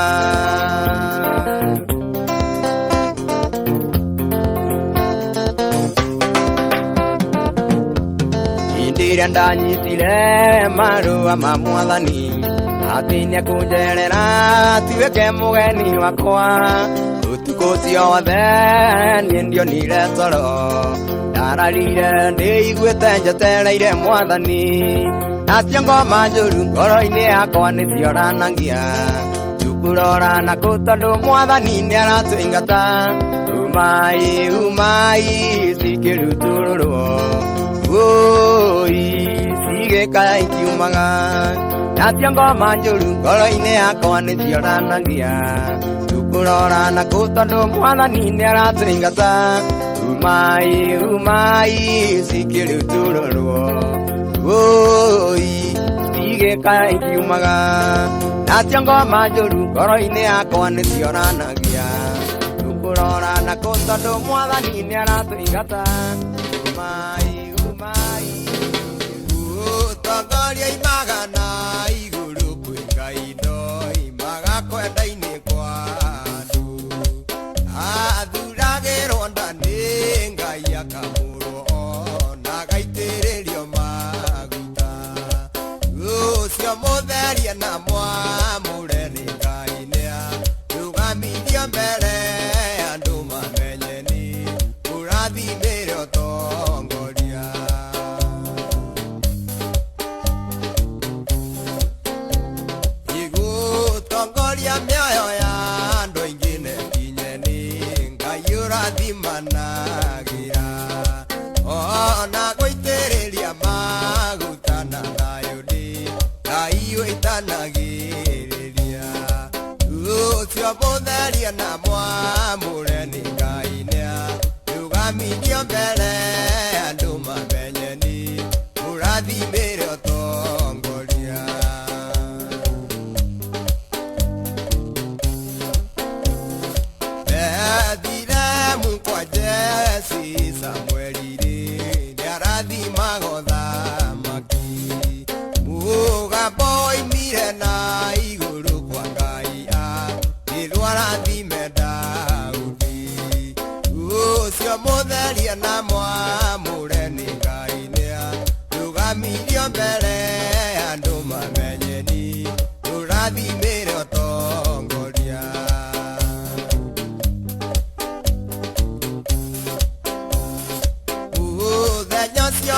indira ndanyitire marũa ma mwathani atĩ nĩekũnjerera tuĩke mũgeni wakwa ũtukũ ciothe niĩ ndionire toro ndararire ndĩiguĩte njetereire mwathani nacio ngoma njũru ngoro-inĩ yakwa nĩcioranagia tukurora naku tondu mwathani nĩaratũingata umai umai cikirutururwo oi sige kaya ikiumaga nacio ngoma njũru ngoro-inĩ yakwa nĩcioranagia tukurora naku tondu mwathani nĩaratũingata umai umai cikirutururwo oi sige kaya ikiumaga nacio ngoma njũru ngoro-inĩ yakwa nĩcioranagia tukurora naku tondu mwathani nĩaratũingata umai umai utongoria imaga na igũrũ kwĩ Ngai ndoi magakwenda-inĩ kwa andũ athuragĩrwo nda nĩ Ngai akamũrwo ona agaitĩrĩrio maguta ũcio mũtherie na mwamũre nĩ Ngai nĩarũgamirio mbere andũ mamenye nĩ ũrathimĩre ũtongoria igũtongoria mĩoyo ya andũ aingĩ nekinye nĩ Ngai ũrathimanagĩra ona gũitĩrĩria maguta na thayũ ndĩ Ngai wĩtanagĩrĩria ũcio mũtherie na mwamũre nĩ Ngai nĩarũgamirio mbere andũ mamenye nĩ ũrathimĩre ũtongoria Ethiremu kwa Jesi Samueli-rĩ nĩarathimaga ũthamaki mũgambo oimire na igũrũ kwa Ngai nĩguo arathime Daudi ũcio mũtherie na mwamũre nĩ Ngai nĩarũgamirio mbere andũ mamenye nĩ ũrathimĩre ũtongoria mũthenya ũcio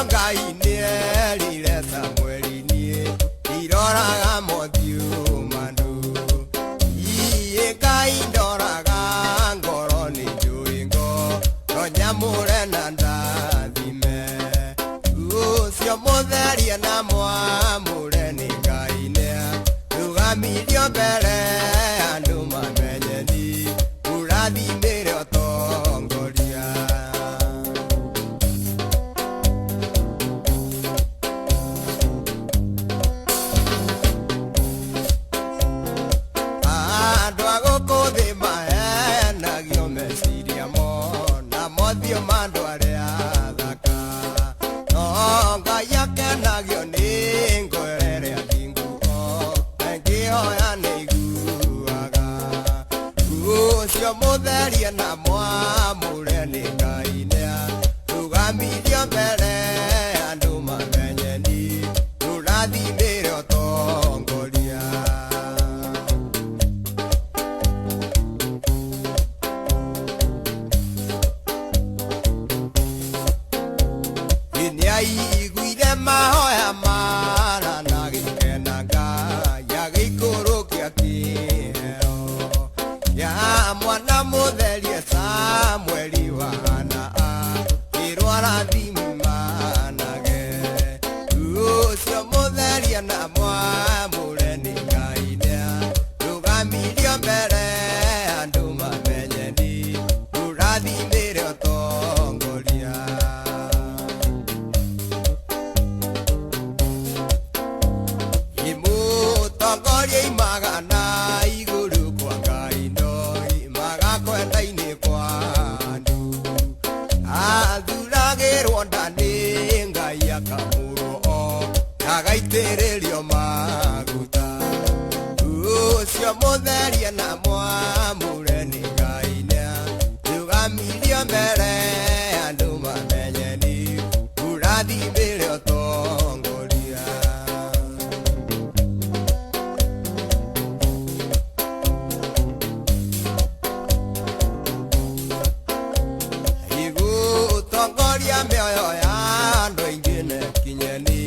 milio bere anduma menyeni urathi mere tongoria andwa gokode maena gyo mesiria mo na mothio mandware athaka no ngaya kena gyo ni ngorere akingu hoya niguaga ucio mutheria na mwamure ni Ngai rugamirio mbere andu mamenyeni rurathimire utongoria iguire mahoya mara na gikenaga mwana mutherie Samueli wana irwara thimanage ucio mutherie na mwamure ni Ngai rugamirio mbere andu mamenyeni rurathimire utongoria imutongoria imagana iguru kwa Ngai kwenda-ini kwandu athuragirwo ndani Ngai akamurwo agaitĩrĩrio maguta ucio mutherie na mwamure ni Ngai rugamirio mbere andu mamenyeni rurathimire utongoria tongoria mioyo ya andu aingi nekinyeni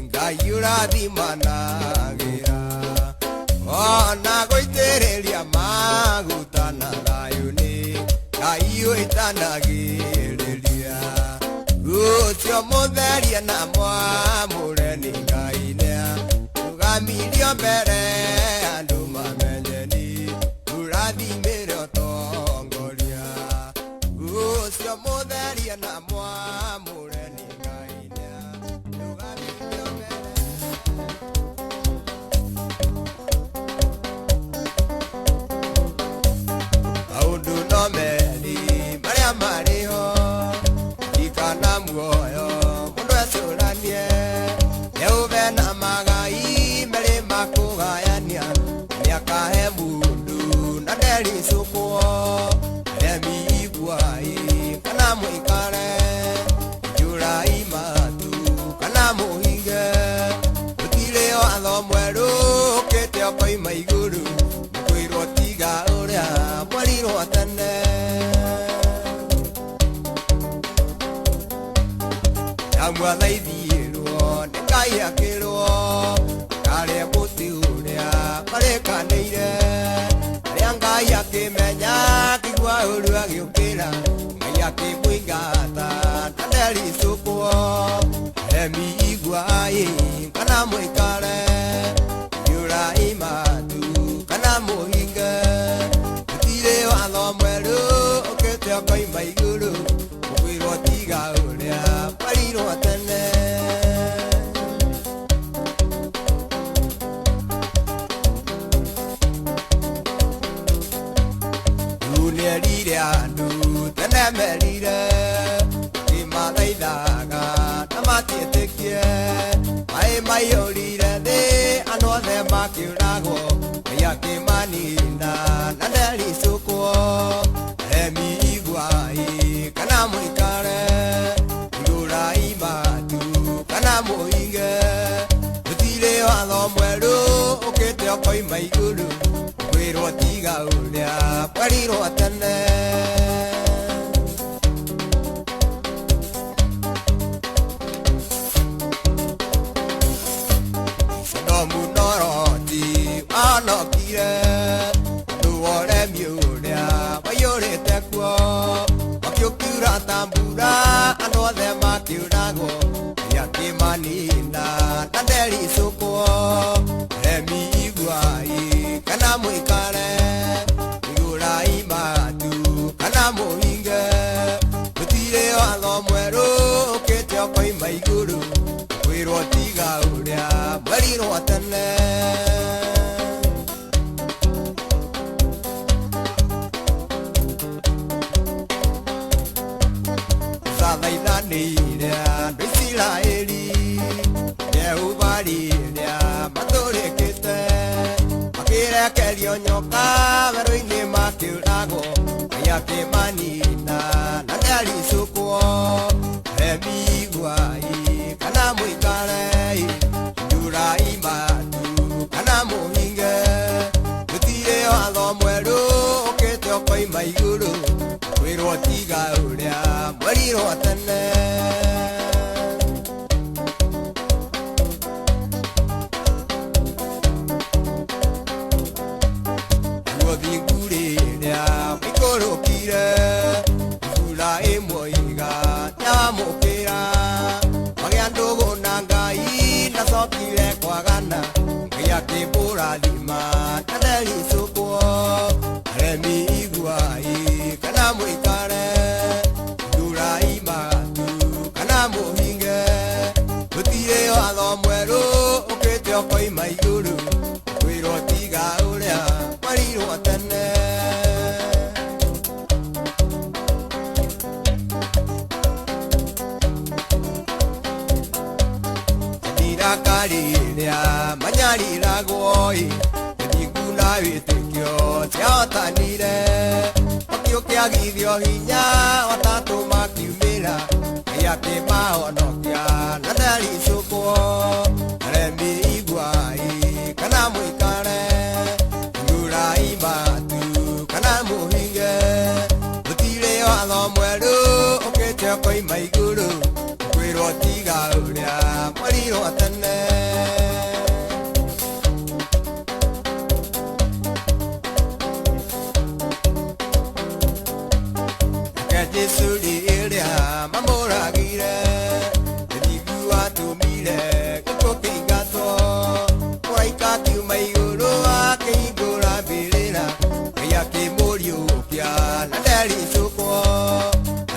Ngai urathimanagĩra ona gũitĩrĩria maguta na thayũ-nĩ Ngai wĩtanagĩrĩria ucio mutherie na mwamure ni Ngai rugamirio mbere andu mamenyeni rurathimire utongoria ucio mutherie na mwamure ni Ngai rugamirio mbere maundu no meri maria mariho ikana muoyo mundu ecũranie eũbe na magai merĩ makũgayania nĩakahe mundu na ndericũkwo remi iguai kana mũikare njũrai matu kana mũhinge gũtirĩ watho mwerũ ũkĩte ũkoima igũrũ kwĩrwo tiga ũrĩa mwerirwo tene amwathaithirwo nĩ Ngai akĩrwo karĩa mũtĩ ũrĩa marĩkanĩire arĩa Ngai akĩmenya kĩgua ũru agĩũkĩra Ngai akĩmũingata na ndericũkwo remi iguai kana mũikare njũrai matu kana mũhinge gũtirĩ watho mwerũ ũkĩte ũkoima igũrũ ũkwĩrwo tiga ũrĩa mwerirwo tene nĩerire andũ tene merire kĩmathaithaga na matiĩtĩkie maĩ maiyũrire thĩ andũ othe makĩũragwo Ngai akĩmanina na ndericũkwo remi iguai kana mũikare njũrai matu kana mũhinge gũtirĩ watho mwerũ ũkĩte ũkoima igũrũ kwĩrwo tiga ũrĩa mwerirwo tene Sodomu no Loti wanokire andũ oremi ũrĩa waiyũrĩte kuo makĩũkiura ta mbura andũ othe makĩũragwo Ngai akĩmanina na ndericũkwo remi iguai mwikare igura imatu kana muhinge gutire watho mweru ukite okoima iguru kwirwo tiga uria mwerirwo tene Zathaithanire andũ Isiraeli Jehova-rĩrĩa matũrĩkĩte makĩrekerio nyoka werũ-inĩ makĩũragwo Ngai akĩmanina na nĩaricũkwo Remiguai kana mũikare Ndurai matu kana mũhinge gũtirĩ watho mwerũ ũkĩte ũkoima igũrũ kwĩrwo tiga ũrĩa mwerirwo tene Guothingurĩrĩa ikũrũkire mbura ĩmũiga nyamũkĩra magĩa ndũgũ na Ngai nacokire kwagana Ngai akĩmũrathima na ndericũkwo Remiguai kana mũikare Ndurai matu kana mũhinge gũtirĩ watho mwerũ ũkĩte ũkoima igũrũ kwĩrwo tiga ũrĩa mwerirwo tene Ndirakarĩrĩa manyariragwo Thingu na wĩtĩkio ciahotanire Ũkĩagithio hinya watatũ makiumĩra Ngai akĩmahonokia na ndericũkwo Remiguai kana mũikare Ndurai matu kana mũhinge gũtirĩ watho mwerũ ũkĩte ũkoima igũrũ kwĩrwo tiga ũrĩa mwerirwo tene Jesu rĩrĩa mamũragire Thingu atũmire gĩkuũ kĩingatwo mũraika akiuma igũrũ akĩhingũra mbĩrĩra Ngai akĩmũriũkia na ndericũkwo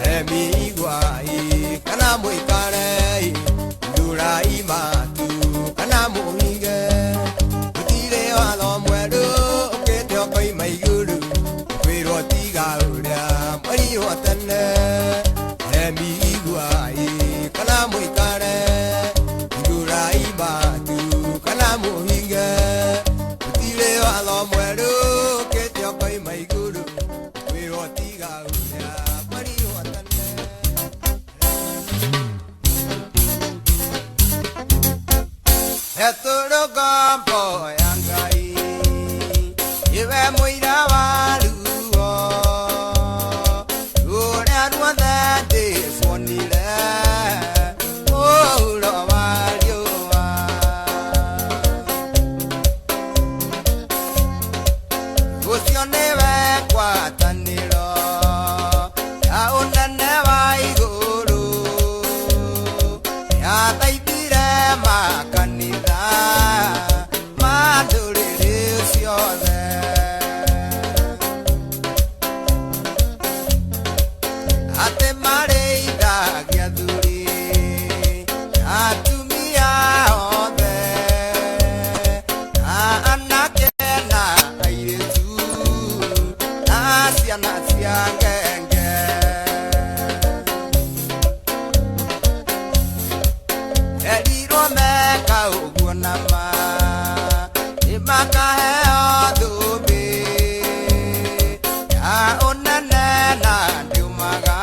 Remiguai kana mũikare Ndurai matu kana mũhinge gũtirĩ watho mwerũ ũkĩte ũkoima igũrũ kwĩrwo tiga ũrĩa mwerirwo tene Remiguai kana mũikare Ndurai matu kana mũhinge gũtirĩ watho mwerũ ũkĩte ũkoima igũrũ kwĩrwo tiga ũrĩa mwerirwo tene Etũrũgombo ya Ngai iwe mũira wa ruo rũrĩa ruothe ndĩcuonire mũhuro wa riũa ũcio nĩwe ngwatanĩro ya ũnene wa igũrũ yathaithire makanitha ma ndũrĩrĩ ciothe atĩ marĩithagia athuri atumia othe na anake na airĩtu na ciana cia ngenge erirwo meka ũguo nama nĩmakaheo thũmbĩ ya ũnene na ndiumaga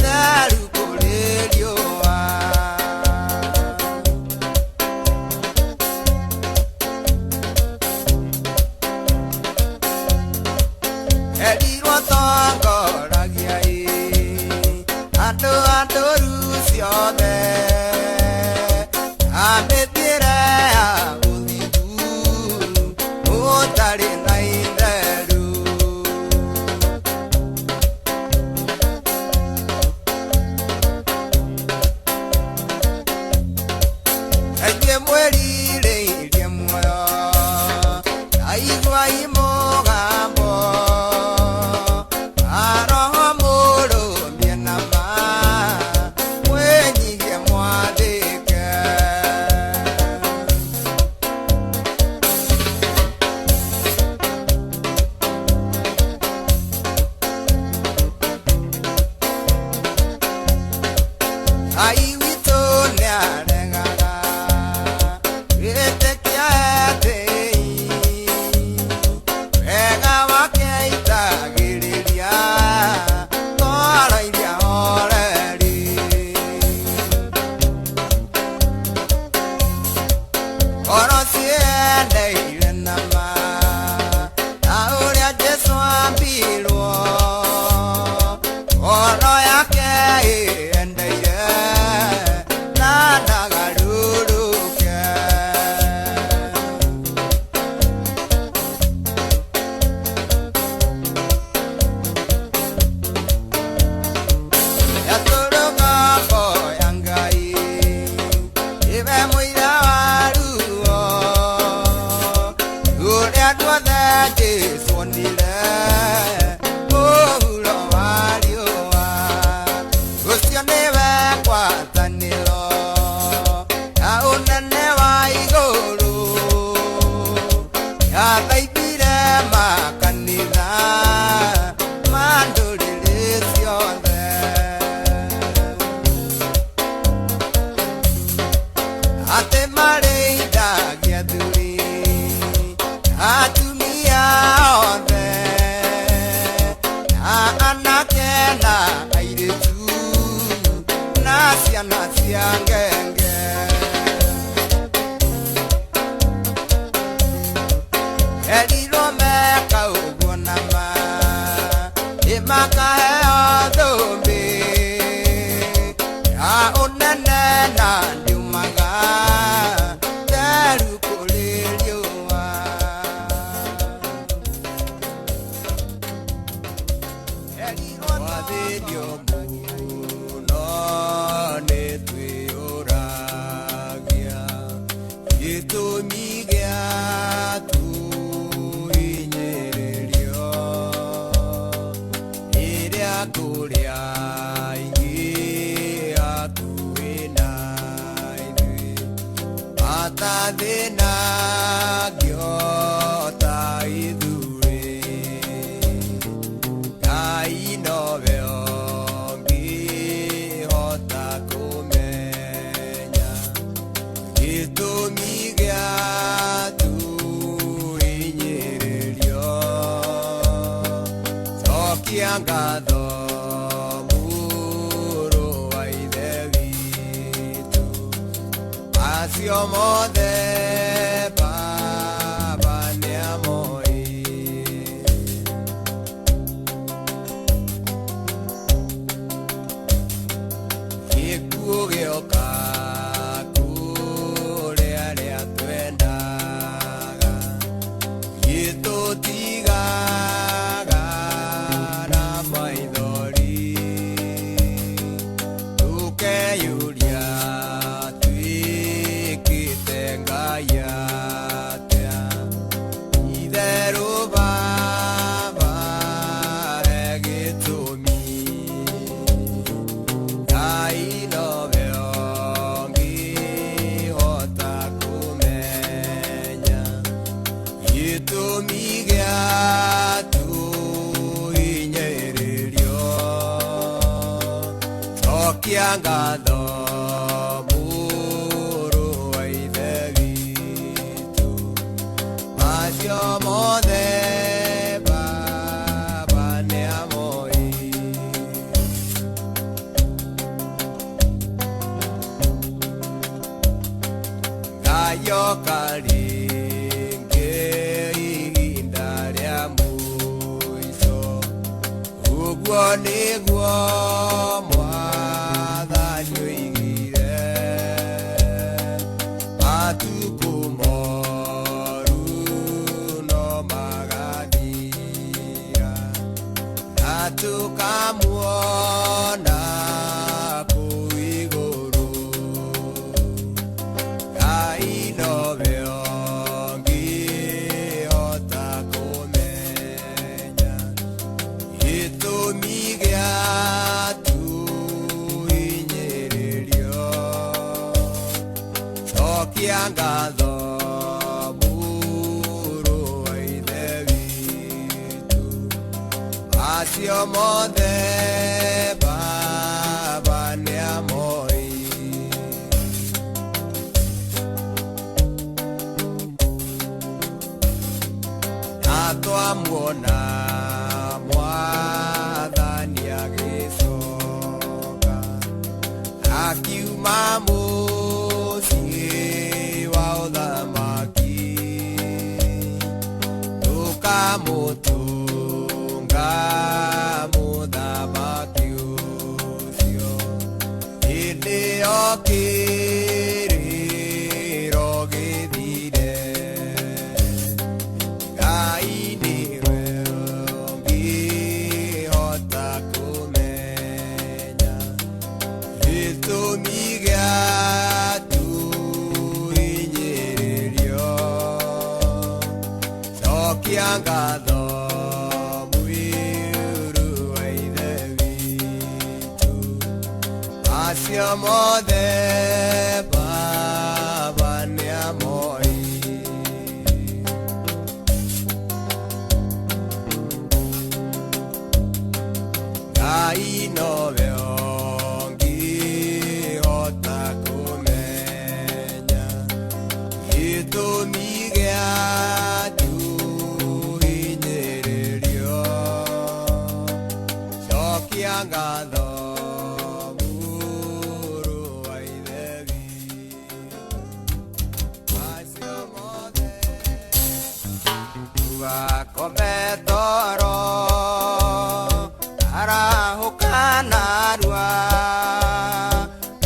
theru kũrĩ riũa erirwo tongoragiai andũ a ndũru ciothe a mĩthiĩre ya ũthingu ũtarĩ na itherũ aingĩ mwĩrirĩirie muoyo cokia ngatho muiru wa ithe witũ acio mothe Baba nĩamoi Ngai nowe ũngĩhota kũmenya gĩtũmi gĩatu hinyĩrĩrio cokia ngatho mũrũ wa ithe witũ acio mothe tugakome toro arahũkanarua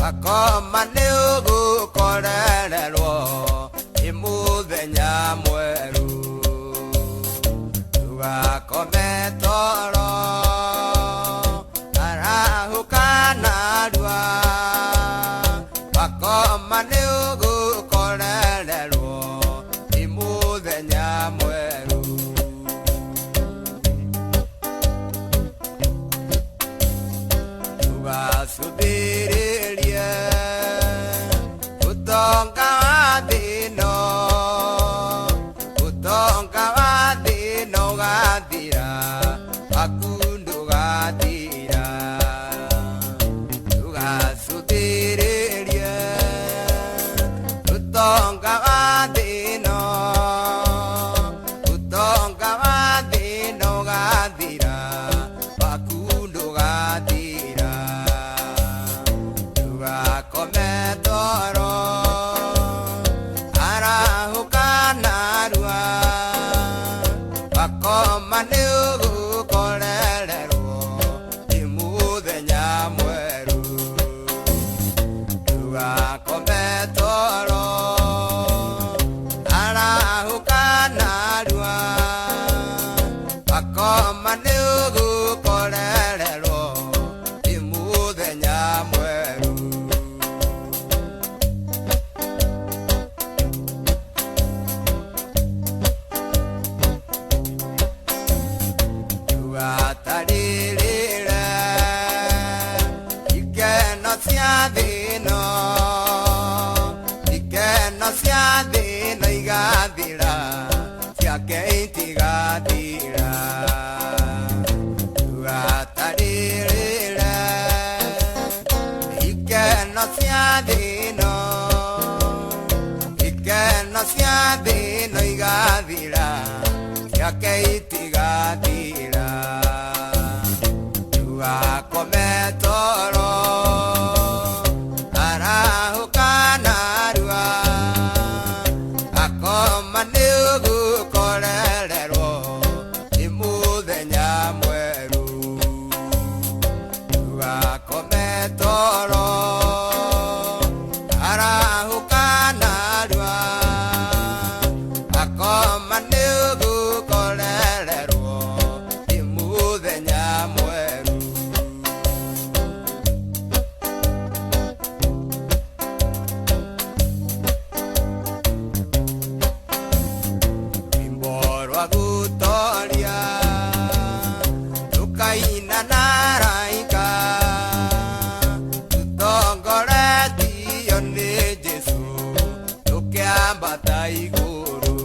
akoma nĩ ũgũkorererwo nĩ mũthenya mwerũ tugakome toro arahũkanarua akoma nĩ ũgũkorererwo nĩ mũthenya mwerũ tugacũthĩrĩrie ũtonga wa thĩ ĩno ũtonga wa thĩ ĩno ũgathira waku ndũgathira tugacũthĩrĩrie ũtonga wa thĩ ĩno ũtonga wa thĩ ĩno ũgathira waku ndũgathira tugakome toro arahũkanarua wakoma nĩ ũgũkorererwo nĩ mũthenya mwerũ tugakome toro arahũkanarua wakoma nĩ ũgũkorererwo nĩ mũthenya mwerũ tugatarĩrĩre ikeno cia thĩ ĩno ikeno cia thĩ ĩno igathira ciake itigathira tugatarĩrĩre ikeno cia thĩ ĩno ikeno cia thĩ ĩno igathira ciake itigathira tugakome toro arahũkanarua akoma nĩ ũgũkorererwo nĩ mũthenya mwerũ tugakome toro arahũkanarua akoma nĩ ũgũkorererwo nĩ mũthenya mwerũ rwĩmbo rwa gũtoria tũkaina na araika tũtongoretio nĩ Jesũ tũkĩambata igũrũ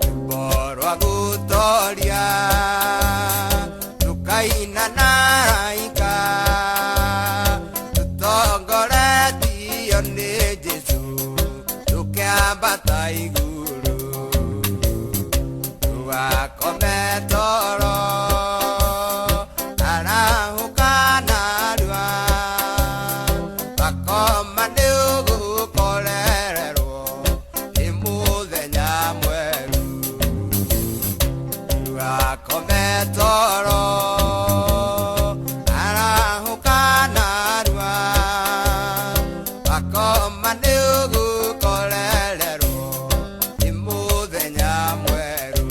rwĩmbo rwa gũtoria tũkaina na araika tũtongoretio nĩ Jesũ tũkĩambata igũrũ tugakome toro arahũkanarua wakoma nĩ ũgũkorererwo nĩ mũthenya mwerũ tugakome toro arahũkanarua wakoma nĩ ũgũkorererwo nĩ mũthenya mwerũ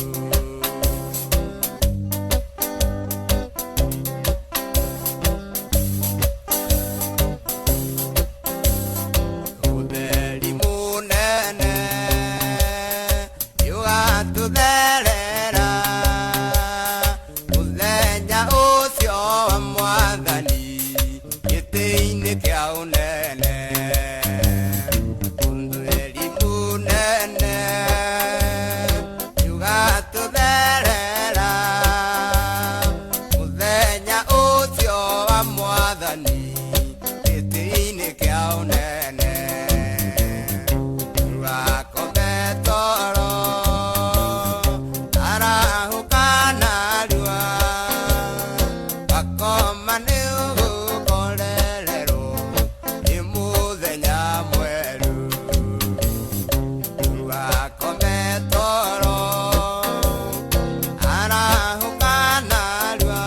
ũtheri mũnene tutherera muthenya ucio wa Mwathani gĩtĩ-inĩ kĩa ũnene ũtheri mũnene tũgatũtherera muthenya ucio wa Mwathani gĩtĩ-inĩ kĩa ũnene tũgakome toro arahũka narua akoma nĩ ũgũkorererwo nĩ mũthenya mwerũ tũgakome toro arahũka narua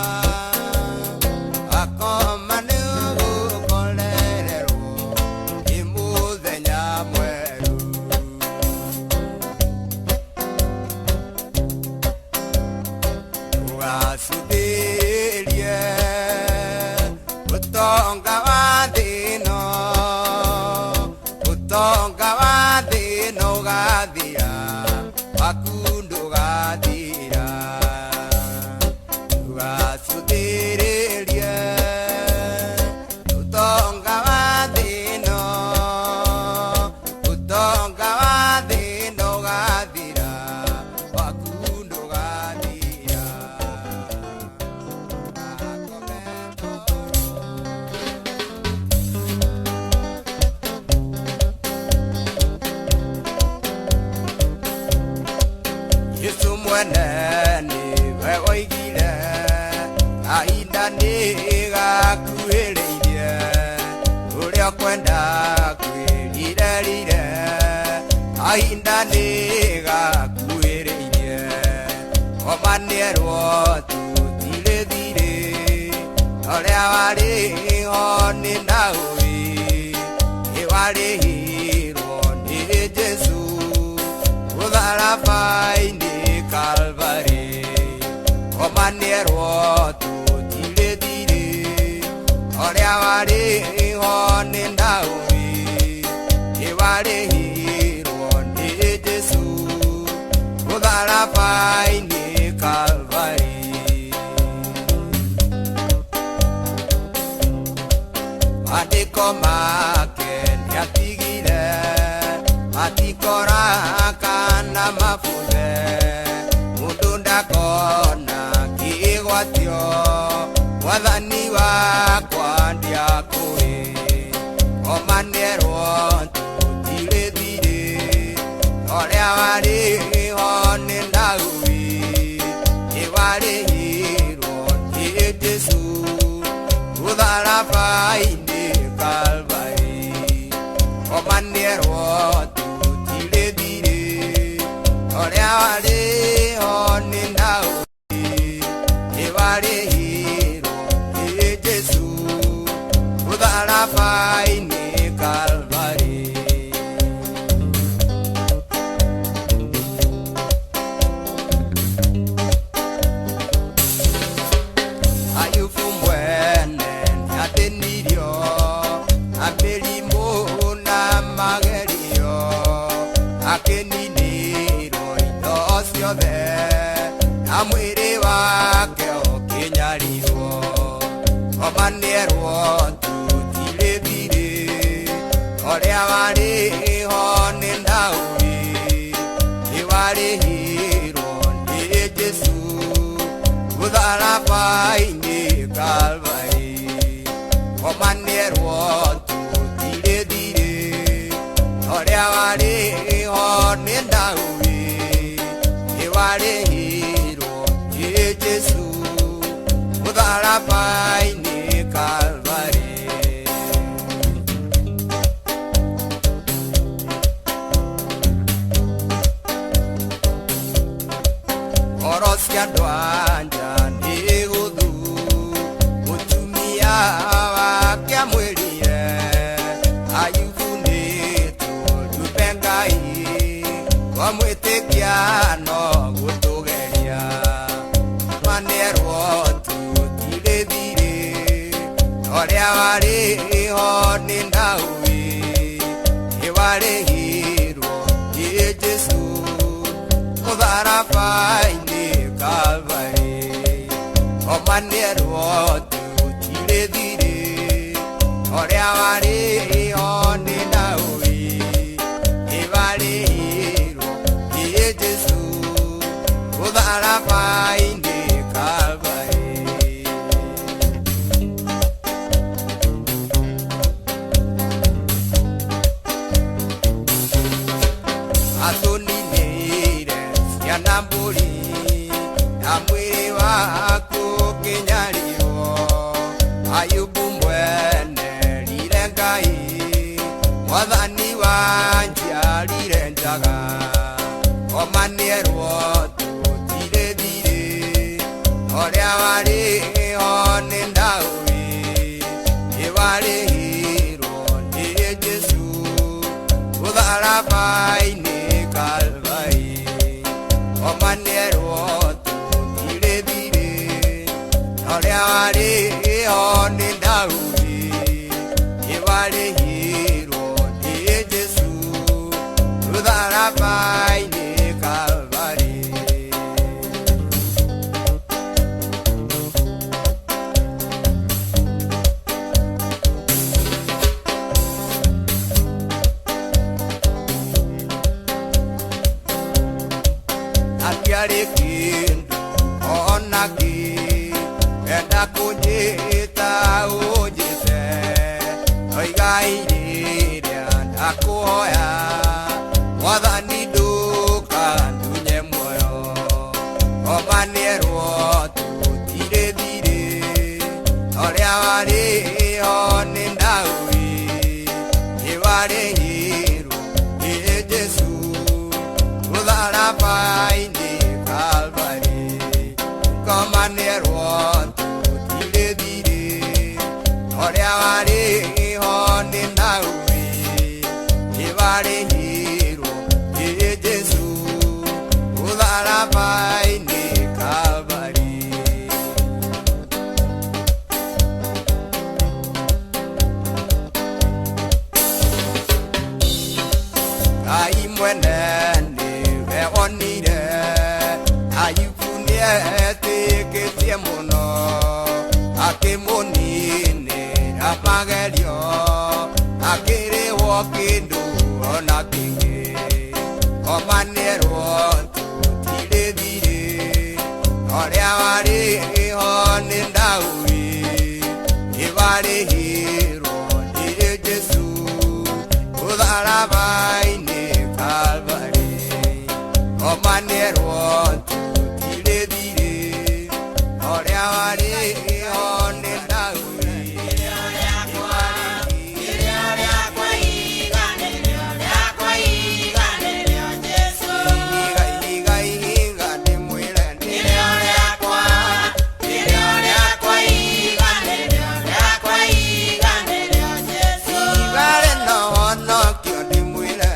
akoma nĩ ũgũkorererwo nĩ mũthenya mwerũ tũgacũthĩrĩrie ũtonga wa thĩ ĩno ũtonga wa thĩ ĩno ũgathira waku ndũgathira tũgacũthĩrĩrie ũtonga wa thĩ ĩno ũtonga wa thĩ ĩno ũgathira waku ndũgathira Yesu mwene nĩwe woigire kahinda nĩgakuhĩrĩirie ũrĩa ũkwenda kwĩrirĩrĩire kahinda nĩgakuhĩrĩirie oma nĩerwo tũtirĩthirĩ ũrĩa warĩho nĩ Naũĩ nĩwarĩhirwo nĩ Jesũ mũtharaba-inĩ Kalvarĩ oma nĩerwo tũtirĩthirĩ ũrĩa warĩho nĩ Naũĩ nĩwarĩhirwo nĩ Jesũ mũtharaba-inĩ Kalvarĩ maandĩko make nĩatigire matikora kana mabuthe mũndũ ndakona kĩgwatio Mwathani wakwa ndiakũĩ oma nĩerwo tũtirĩthirĩ ũrĩa warĩho nĩ Naũĩ nĩwarĩhirwo nĩ Jesũ mũtharaba-inĩ Kalvarĩ oma nĩerwo tũtirĩthirĩ ũrĩa warĩho nĩ Naũĩ nĩwarĩhirwo nĩ Jesũ mũtharaba-inĩ Kalvarĩ Ayubu mwene nĩathĩnirio na mĩrimũ na magerio akĩninĩrwo indo ciothe na mwĩrĩ wake ũkĩnyarirwo oma nĩerwo tũtirĩthirĩ ũrĩa warĩho nĩ Naũĩ nĩwarĩhirwo nĩ Jesũ mũtharaba-inĩ Kalvarĩ oma nĩerwo tũtirĩthirĩ ũrĩa warĩho nĩ Naũĩ nĩwarĩhirwo nĩ Jesũ mũtharaba-inĩ Kalvarĩ ngoro cia andũ-a-nja nĩ gũthu mũtumia wake amwĩrire Ayubu nĩtũrumbe Ngai twamwĩtĩkia no gũtũgeria ma nĩerwo tũtirĩthirĩ ũrĩa warĩho nĩ Naũĩ nĩwarĩhirwo nĩ Jesũ Utarapaini Calvary, O Manero to Tiredi, Oreavari on the Naui, Evali, Yesu, Utarapaini Calvary. Atoni Yanamburi, Amwiri wako Kenyariwo, Ayubumbwene lirengai, Mwathani wanja lirenjaga, Omanierwo tutirethire, Oria wari one ndawi, Iwarihirwo ni Jesu, Utharabai-ini Calvary. Omanierwo tutirethire, Oria wari one ndawi, Iwarihirwo ni Jesu, Utharabai-ini Calvary. Akiarikindu onaki enda kunjita ujite oigairire ndakuhoya Mwathani ndukandunye muoyo Omanierwo tutirethire Oria wariho ni ndawi Iwarihirwo ni Jesu Utharabai-ini Calvary. Omanierwo tutirethire Oria wariho ni ndawi Iwarihirwo ni Jesu Utharabai-ini Calvary. Ngai mwene niwe onire ayubunie etĩkĩtie mũno akĩmũninĩra magerio akĩrĩhwo kĩndũ ona kĩngĩ Omanierwo tutirethire Oria wariho nĩ ndawi Iwarihirwo nĩ Jesu Utharabai-ini Calvary. Omanierwo tutirethire Oria wariho nĩ ndawi Iga ndĩmwĩre Igare na honokio ndĩmwĩre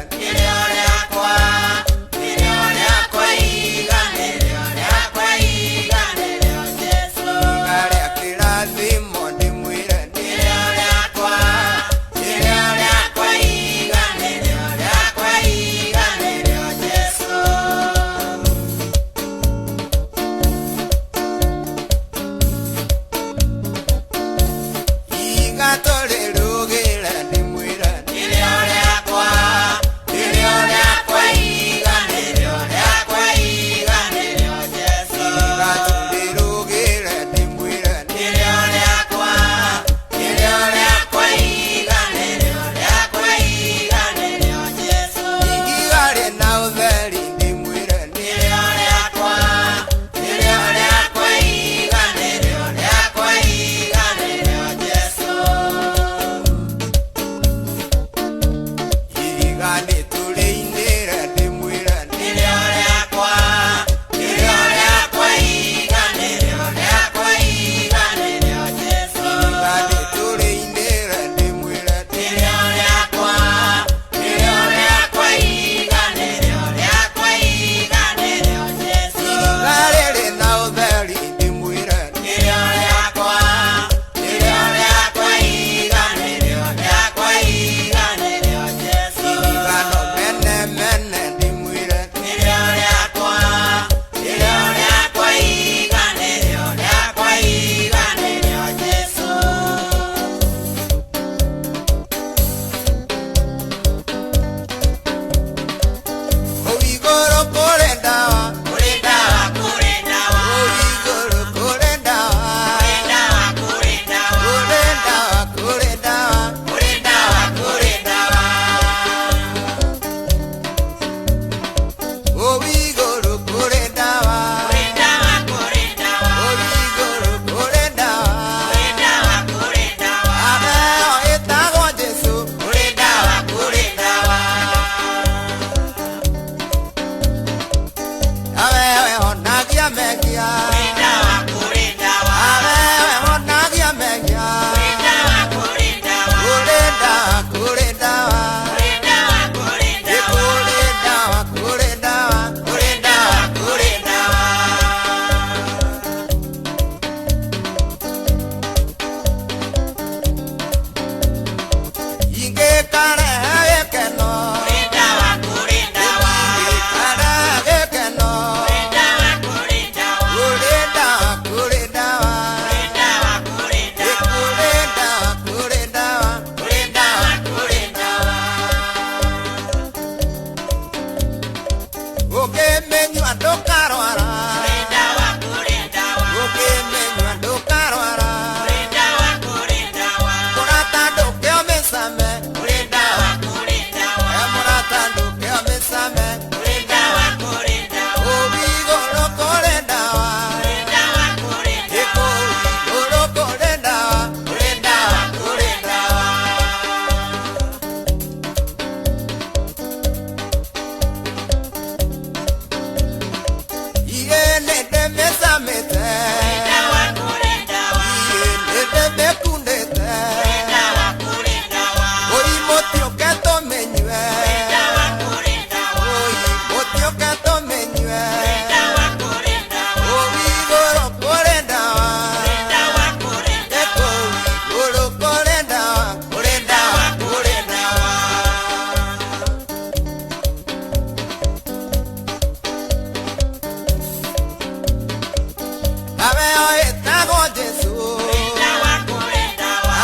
Ave oye tago Jesu.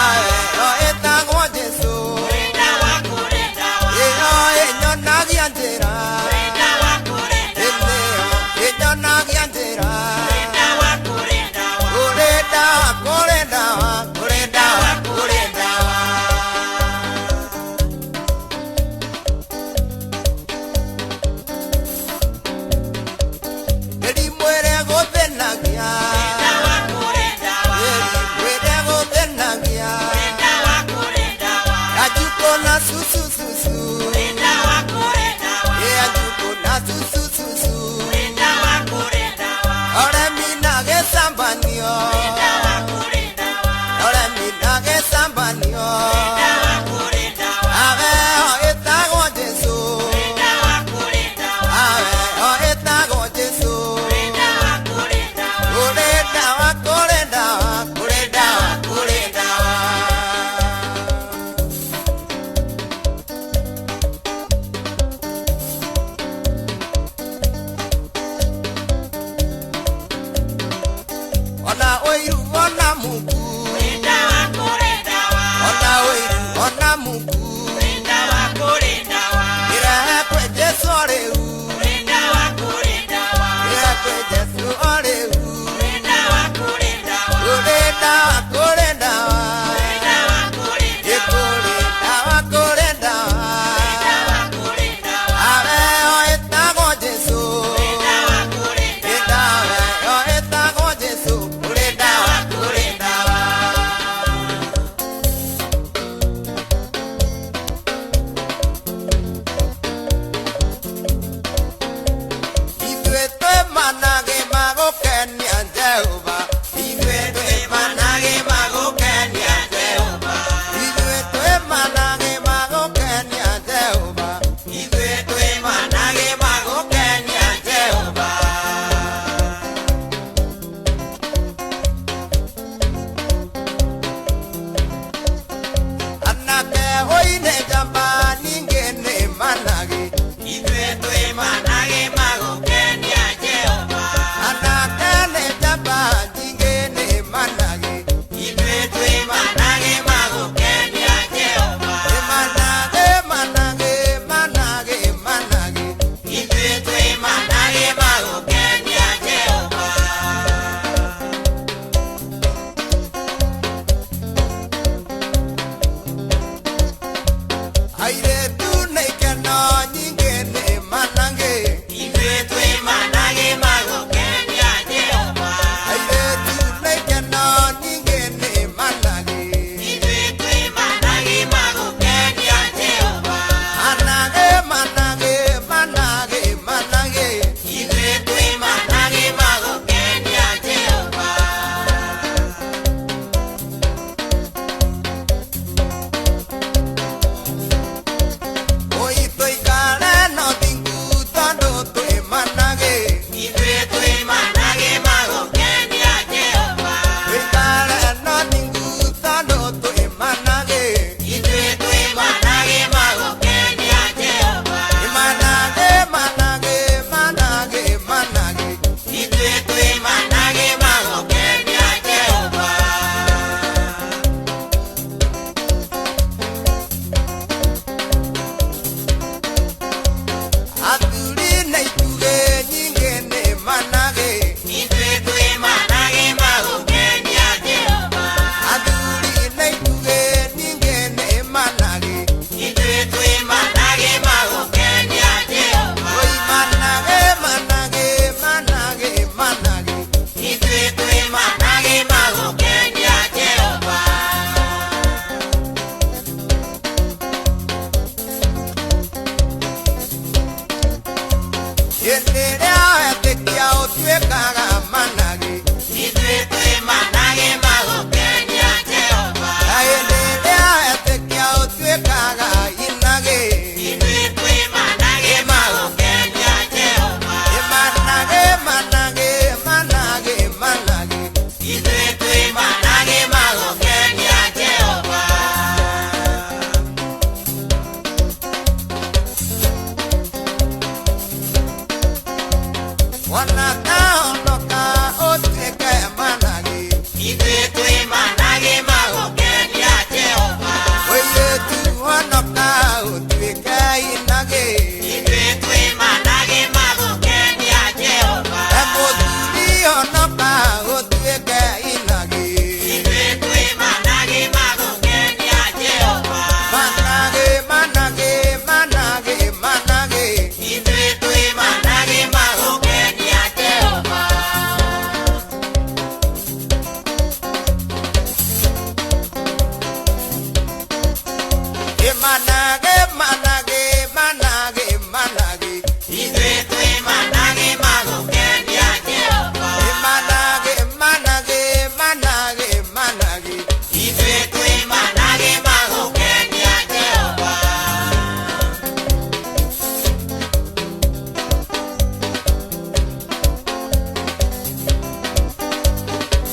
Ave oye tago Jesu. Oye nyona giantera. Nyona giantera. Kureda kureda kureda kureda. Edi muere gotenagia. Susu susu, yeah, you na susu susu. Ora mi na ge sambanio, ora mi na ge sambanio. Ave o etago Jesu, ave o etago Jesu. Kureda wa kureda wa kureda wa kureda wa. Ona oiru ona muku. Ona oiru ona muku. Ira kwe Jesu oreu. Ira kwe Jesu oreu. Kureda kureda wa. Kureda wa kureda wa. Ave o etago Jesu. Ave o etago Jesu. Kureda wa kureda wa.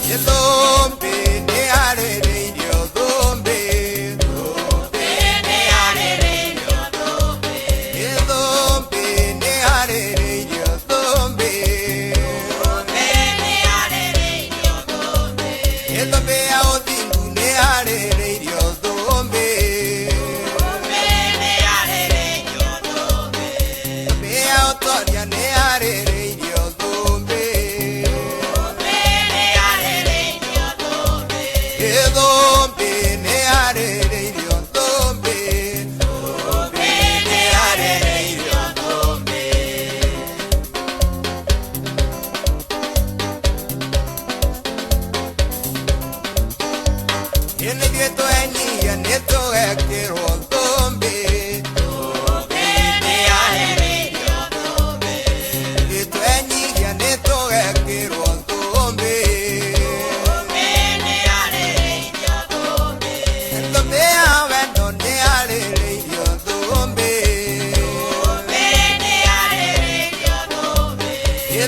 Yedhombe ne are radio dhombe. Yedhombe ne are radio dhombe. Yedhombe ao dingu ne are radio dhombe. Yedhombe ao toria ne are radio dhombe. Yedhombe ne are radio dhombe. Yedhombe ne are radio dhombe. Yene geto eni yene to ekero dhombe. Geto eni yene to ekero dhombe. Dhombe awendo ne are radio dhombe.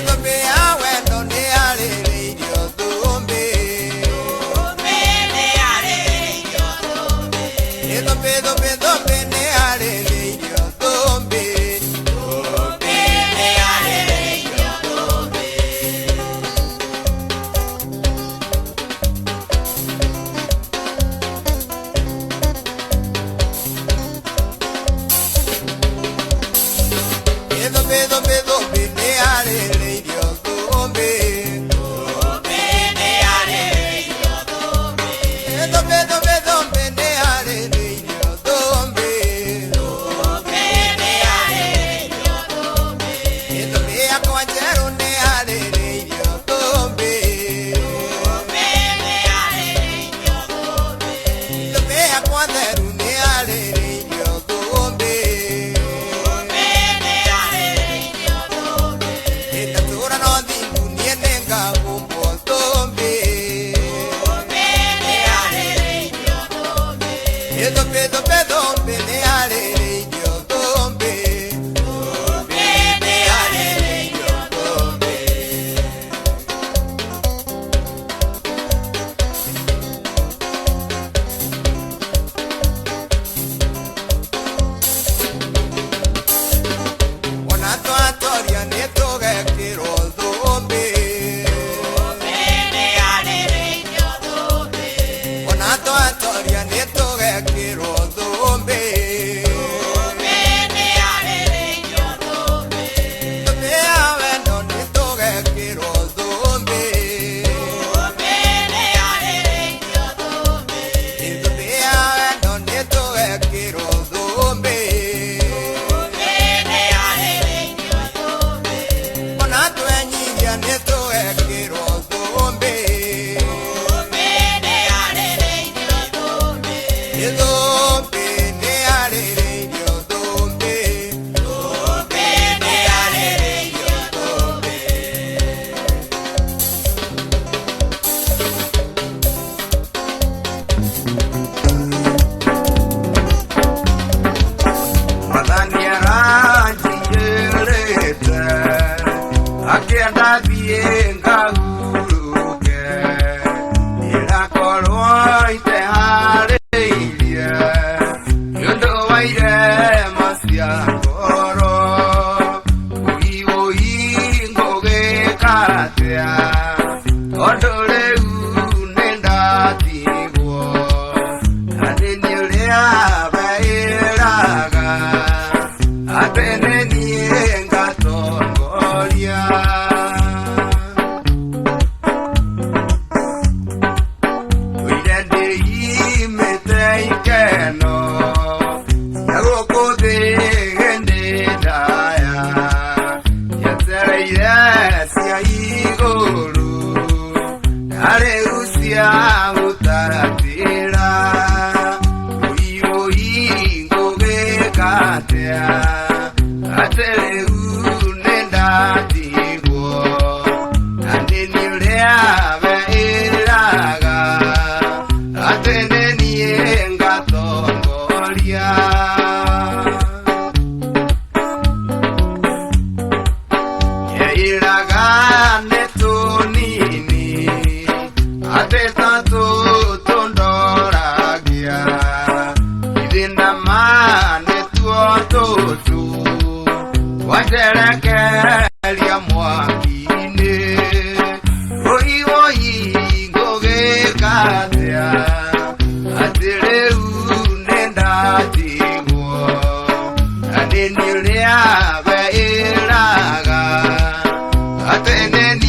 Dhombe awendo ne are radio dhombe. Dhombe dhombe dhombe ne are radio dhombe. Dhombe ne are radio dhombe. Dhombe dhombe dhombe ne are radio dhombe. Dhombe ne are radio dhombe. Dhombe dhombe dhombe ne are radio dhombe. Dhombe ne are radio dhombe. Dhombe akwanjero ne are radio dhombe. Dhombe ne are radio dhombe. Dhombe akwanjero ne are radio dhombe. Dhombe ne are radio dhombe. Itatura no dingu nie nenga umbo dhombe. Dhombe ne are radio dhombe. Dhombe dhombe dhombe ne are radio dhombe. Dhombe ne are radio dhombe. Onato atoria ne to ekero dhombe.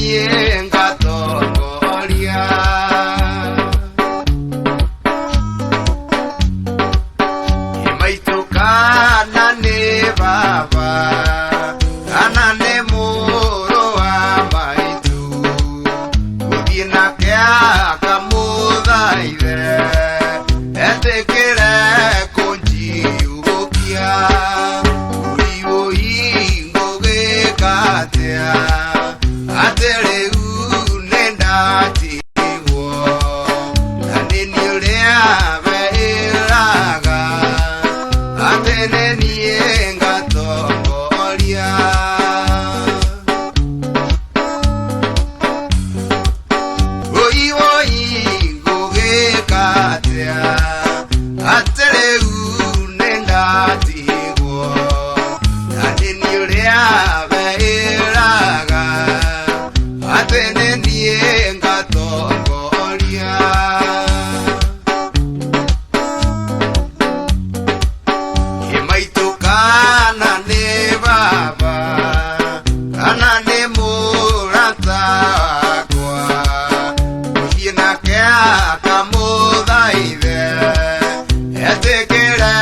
niĩ ngatongoria. Maitũ kana nĩ baba, kana nĩ mũrũ wa maitũ, gũthiĩ nake akamũthaithe, etĩkĩre kũnjiũkia. Ũi ngũgĩka atĩa, atĩ rĩu nĩ ndatigwo, na nĩ niĩ ũrĩa wĩraga, atĩ nĩ niĩ ngatongoria. Ũi ngũgĩka atĩa, atĩ rĩu nĩ ndatigwo, na nĩ niĩ ũrĩa wĩraga, atĩ nĩ niĩ ngatongoria. Maitũ kana nĩ baba, kana nĩ mũrata wakwa, gũthiĩ nake akamũthaithe, etĩkĩre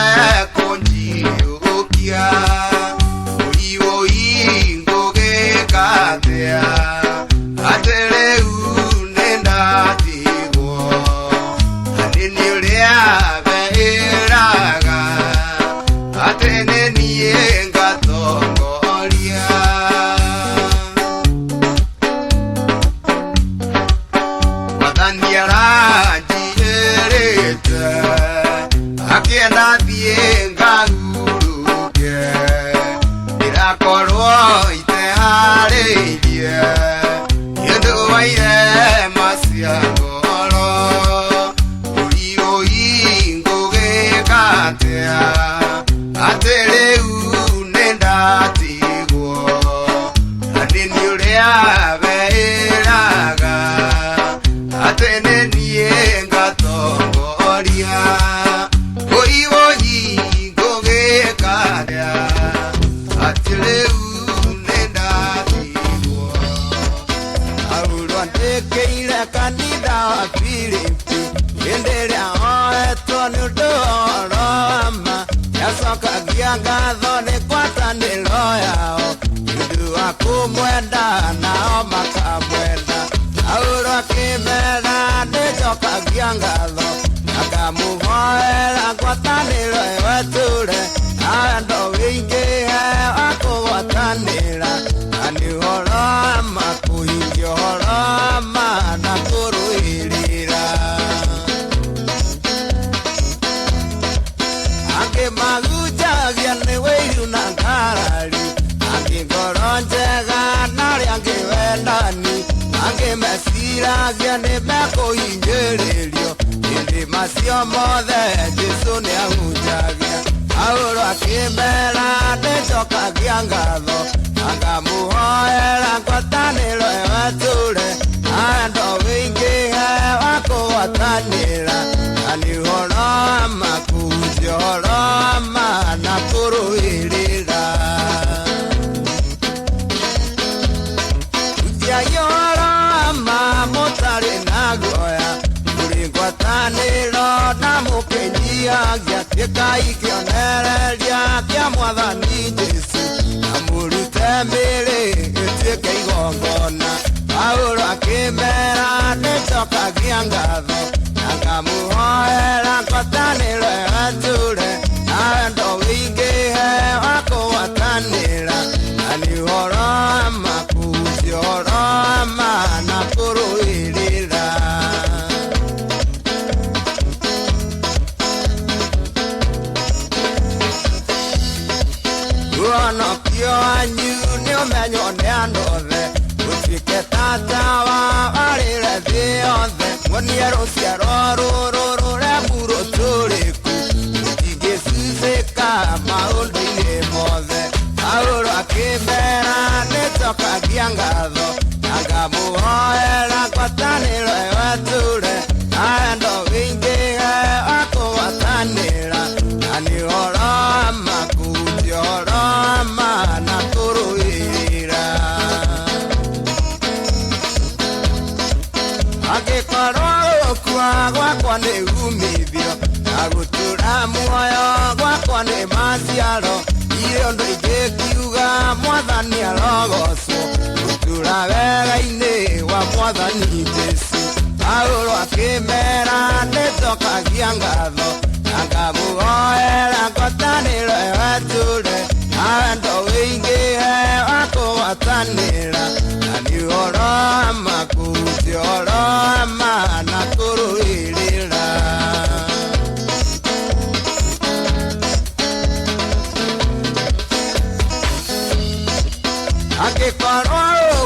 kũnjiũkia. Ũi ngũgĩka atĩa, atĩ rĩu nĩ ndatigwo, na nĩ niĩ ũrĩa wĩraga, atĩ nĩ niĩ ngatongoria. Mwathani aranjĩrĩte, akĩenda thiĩ ngahurũke, ndĩrakorwo iteharĩirie nĩũndũ wa irema cia ngoro. Ũi ngũgĩka atĩa, atĩ rĩu nĩ ndatigwo, na nĩ niĩ ũrĩa wĩraga, atĩ nĩ niĩ ngatongoria. Ũi ngũgĩka atĩa, atĩ rĩu nĩ ndatigwo. Paulo andĩkĩire kanitha wa Filipi, hĩndĩ ĩrĩa oetwo nĩ ũndũ wa ũhoro wa ma, nĩacokagia ngatho nĩ ngwatanĩro yao, nĩũndũ wa kũmwenda nao makamwenda. Paulo akĩmera nĩnjokagia ngatho, na ngamũhoera ngwatanĩro ĩyo ĩtũũre, na wendo wĩingĩhe wa kũgwatanĩra, na nĩ ũhoro wa ma, kũhingia ũhoro wa ma na kũrũĩrĩra. Angĩ mahunjagia nĩ wĩiru na ngarari, angĩ ngoro njega na arĩa angĩ wendani, angĩ meciragia nĩ mekũhinyĩrĩrio, hĩndĩ macio mothe Jesũ nĩahunjagia. Paulo akĩmera nĩnjokagia ngatho, na ngamũhoera ngwatanĩro ĩyo ĩtũũre, na wendo wĩingĩhe wa kũgwatanĩra, na nĩ ũhoro wa ma, kũhunjia ũhoro wa ma na kũrũĩrĩra. Hunjiai ũhoro wa ma mũtarĩ na guoya, kũrĩ ngwatanĩro na mũkĩnyihagia, kĩkai kĩonereria kĩa Mwathani Jesũ, na mũrute mĩĩrĩ ĩtuĩke igongona. Paulo akĩmera nĩnjokagia ngatho, na ngamũhoera ngwatanĩro ĩyo ĩtũũre, na wendo wĩingĩhe wa kũgwatanĩra, na nĩ ũhoro wa ma, kũhunjia ũhoro wa ma na kũrũĩrĩra. Ũhonokio wanyu nĩũmenywo nĩ andũ othe, gũtuĩke tata wa arĩre thĩ yothe, muonie rũciaro rũrũ rũremu rũtũrĩku, rũtingĩcucĩka maũndũ-inĩ mothe. Paulo akĩmera nĩnjokagia ngatho, na ngamũhoera ngwatanĩro ĩyo ĩtũũre, na wendo wĩingĩhe wa kũgwatanĩra, na nĩ ũhoro wa ma, kũhunjia ũhoro wa ma na kũrũĩrĩra. kuwa gwakwa nĩ umithio na gũtũra muoyo gwakwa nĩ maciaro irio ndũ ingĩ kiuga mwathani arogocwo gũtũra wega-inĩ wa mwathani Jesu Paulo akĩmera nĩnjokagia ngatho na ngamũhoera ngwatanĩro ĩyo ĩtũre na wendo wĩingĩhe wa kũgwatanĩra na nĩ ũhoro wa ma kũrutia ũhoro wa ma na kũrũĩrĩra angĩkorwo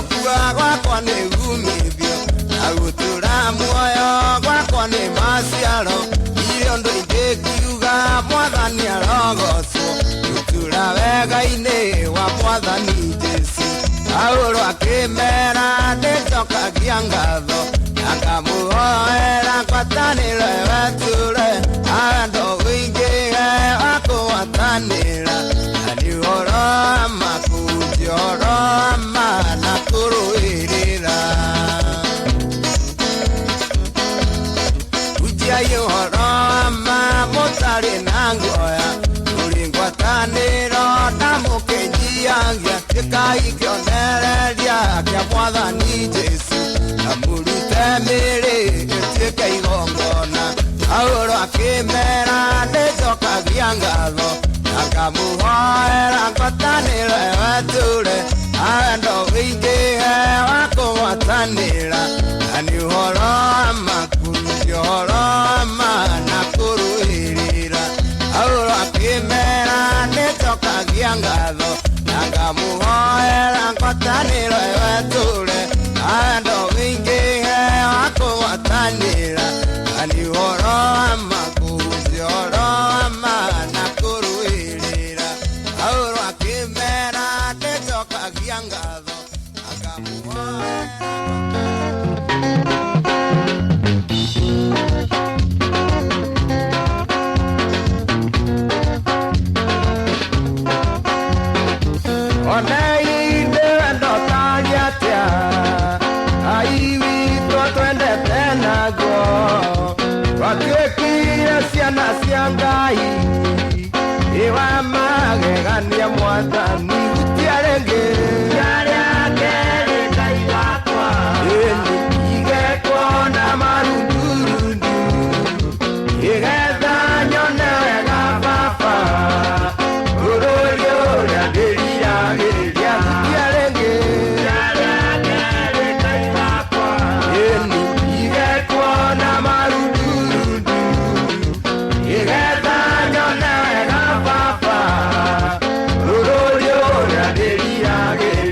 gũkua gwakwa nĩ umithio na gũtũra muoyo gwakwa nĩ maciaro irio ndũ ingĩ kiuga mwathani arogocwo gũtũra wega-inĩ wa mwathani Jesu Paulo akĩmera nĩnjokagia ngatho na ngamũhoera ngwatanĩro ĩyo ĩtũre na wendo wĩingĩhe wa kũgwatanĩra na nĩ ũhoro wa ma kũrutia ũhoro wa ma na kũrũĩrĩra hunjiai ũhoro wa ma mũtarĩ na guoya tũrĩ ngwatanĩro ndamũkĩnyiagia gĩkai kĩonereria kĩa mwathani Jesu na mũrute mĩĩrĩ ĩtuĩke igongona Paulo akĩmera nĩnjokagia ngatho na ngamũhoera ngwatanĩro ĩyo ĩtũre na wendo wĩingĩhe wa kũgwatanĩra na nĩ ũhoro wa ma kũrutia ũhoro wa ma na kũrũĩrĩra Paulo akĩmera nĩnjokagia ngatho na ngamũhoera ngwatanĩro ĩyo ĩtũre na wendo wĩingĩhe wa kũgwatanĩra na nĩ ũhoro wa ma kũrutia ũhoro wa ma na kũrũĩrĩra Paulo akĩmera nĩnjokagia ngatho na ngamũhoera Onei ndĩwendo tanyatia ai witũ twendete naguo twatuĩkire ciana cia Ngai ĩwa magegania mwathani gũtiarĩ rĩngĩ rĩarĩa kerĩ Ngai wakwa ĩni igekwo na marundurundu igetha nyone wega baba bũrũri ũrĩa ndĩriragĩrĩria gũtiarĩ rĩngĩ rĩarĩa kerĩ Ngai wakwa ĩni igekwo na marundurundu igetha nyone wega baba bũrũri ũrĩa ndĩriragĩrĩria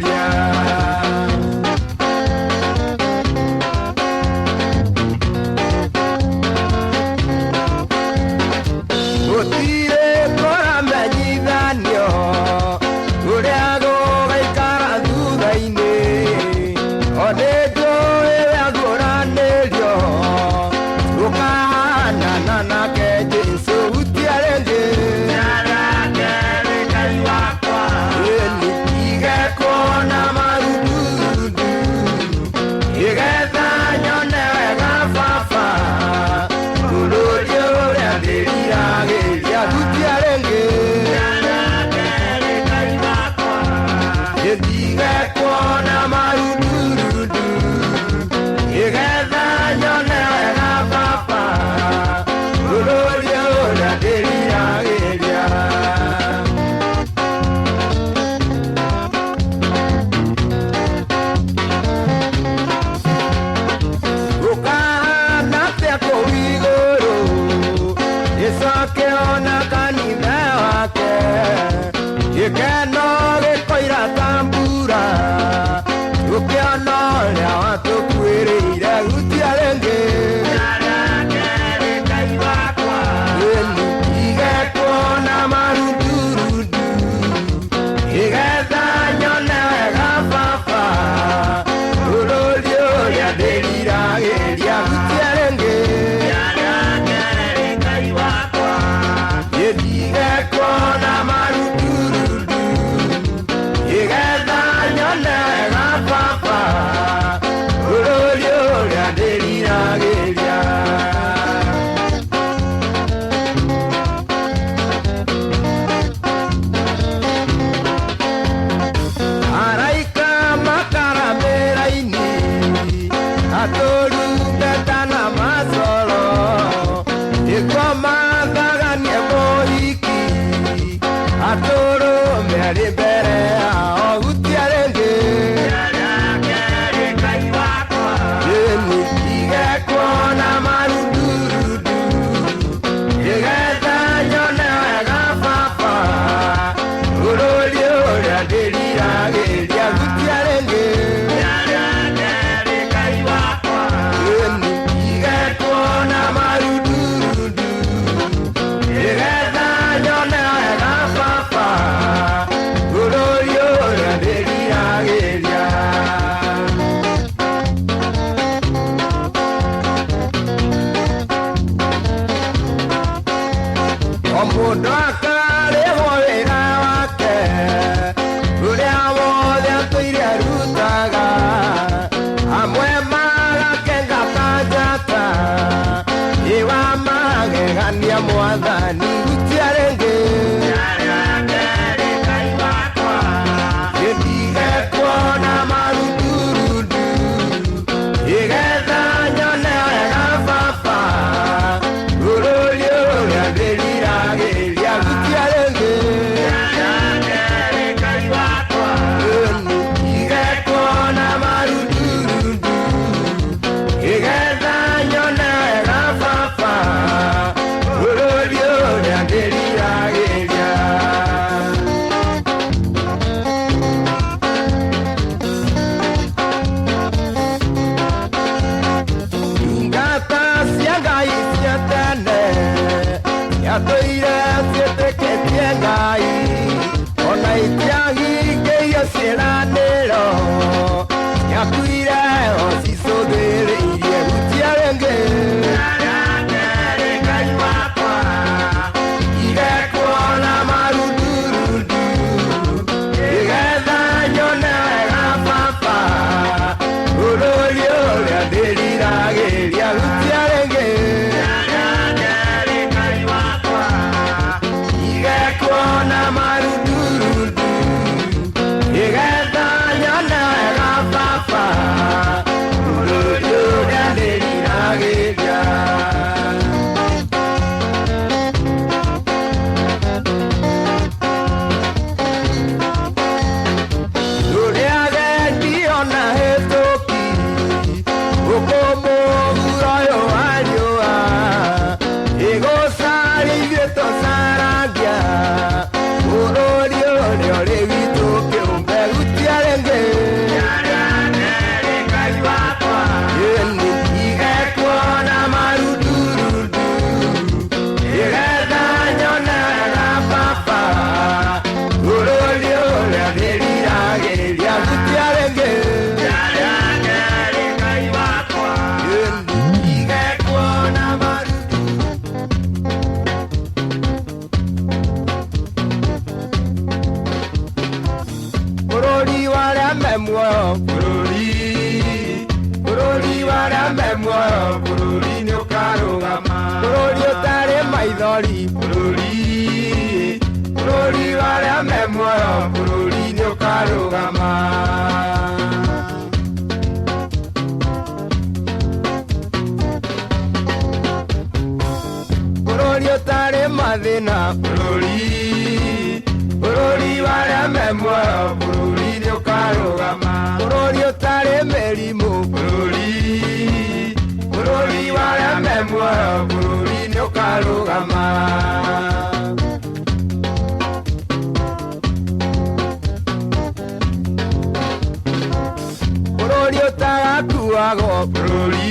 atũrumbeta na macoro ĩkomathaganie mũhiki atũrũme arĩ mbere yao gũtirĩ rĩngĩ ĩni igekwo na marundurundu ĩgetha nyone wega baba bũrũri ũrĩa ndĩriragĩria gũtirĩ rĩngĩ mũndũ akarĩhwo wĩra wake ũrĩa wothe atũire arutaga amwe magakengata njata ĩwa magegania mwathani gũtirĩ rĩngĩ gĩtigekwo na marundurundu ĩgetha nyone wega baba bũrũri ũrĩa ndĩriragĩria gũtirĩ rĩngĩ igekwo na marundurundu ĩgetha nyone wega baba bũrũri ũrĩa ndĩriragĩria ndungata cia Ngai cia tene ciatũire ciĩtĩkĩtie Ngai ona itiahingĩirio ciĩranĩro ciakuire o cicũthĩrĩirie gũtirĩ rĩngĩ igekwo na marundurundu ĩgetha nyone wega baba bũrũri ũrĩa ndĩriragĩria gũtirĩ rĩngĩ igekwo na marundurundu ĩgetha nyone wega baba bũrũri ũrĩa ndĩriragĩria rũrĩa agendi ona hĩtũki ũkũmũhuro ũyũ wa riũa ĩgũcarĩirie tũcaragia bũrũri ũrĩa ũrĩ witũ kĩũmbe gũtirĩ rĩngĩ ĩni igekwo na marundurundu ĩgetha nyone wega baba bũrũri ũrĩa ndĩriragĩria gũtirĩ rĩngĩ igekwo na bũrũri warĩa me muoyo bũrũri warĩa me muoyo bũrũri nĩ ũkarũgama bũrũri ũtarĩ maithori bũrũri warĩa me muoyo bũrũri nĩ ũkarũgama bũrũri ũtarĩ mathĩna bũrũri warĩa me muoyo bũrũri nĩ ũkarũgama bũrũri ũtarĩ mĩrimũ bũrũri warĩa me muoyo bũrũri nĩ ũkarũgama bũrũri ũtagakuagwo bũrũri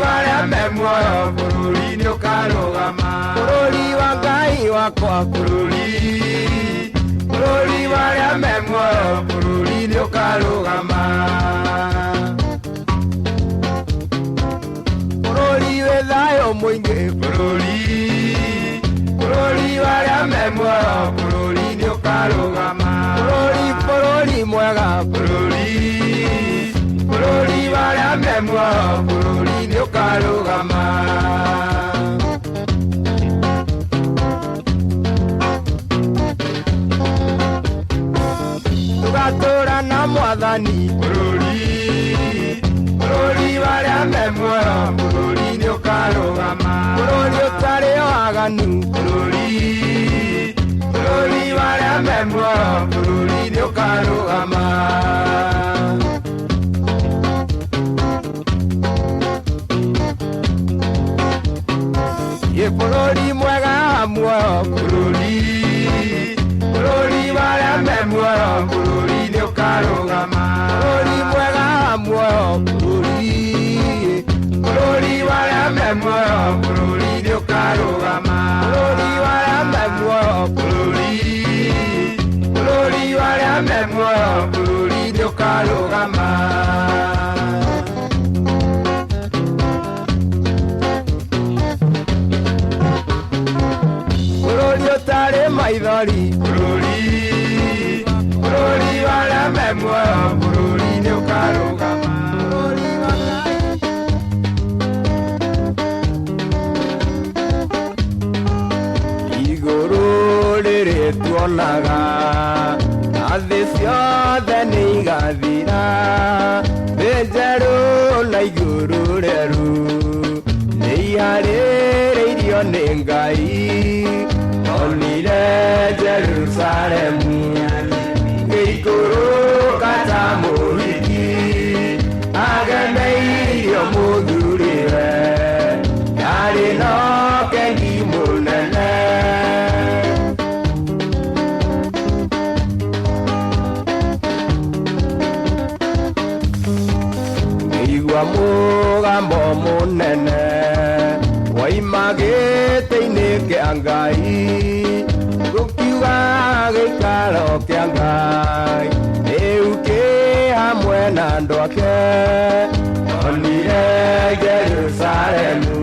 warĩa me muoyo bũrũri nĩ ũkarũgama bũrũri wa Ngai wakwa bũrũri warĩa me muoyo bũrũri nĩ ũkarũgama bũrũri wĩ thayũ mũingĩ bũrũri warĩa me muoyo bũrũri nĩ ũkarũgama bũrũri mwega bũrũri warĩa me muoyo bũrũri nĩ ũkarũgama tũgatũũra na Mwathani Bururi mwega muoyo bururi baria me muoyo bururi ni ukarugama bururi mwega muoyo bururi baria me muoyo bururi ni ukarugama bururi baria me muoyo bururi baria me muoyo bururi ni ukarugama Tare maithori bururi baria me muoyo bururi ni ukarugama iguru riri tuonaga na thĩ ciothe nĩ igathira thĩ njerũ na igũrũ rĩerũ nĩ iharĩrĩirio nĩ Ngai onire Jerusalemu ngĩikũrũka ta mũhiki agemeire mũthuriwe yarĩ na ũkengi mũnene ngĩigua mũgambo mũnene waima gĩtĩ-inĩ kĩa Ngai gũkiuga gĩikaro kĩa Ngai rĩu kĩ hamwe na andũ ake onire Jerusalemu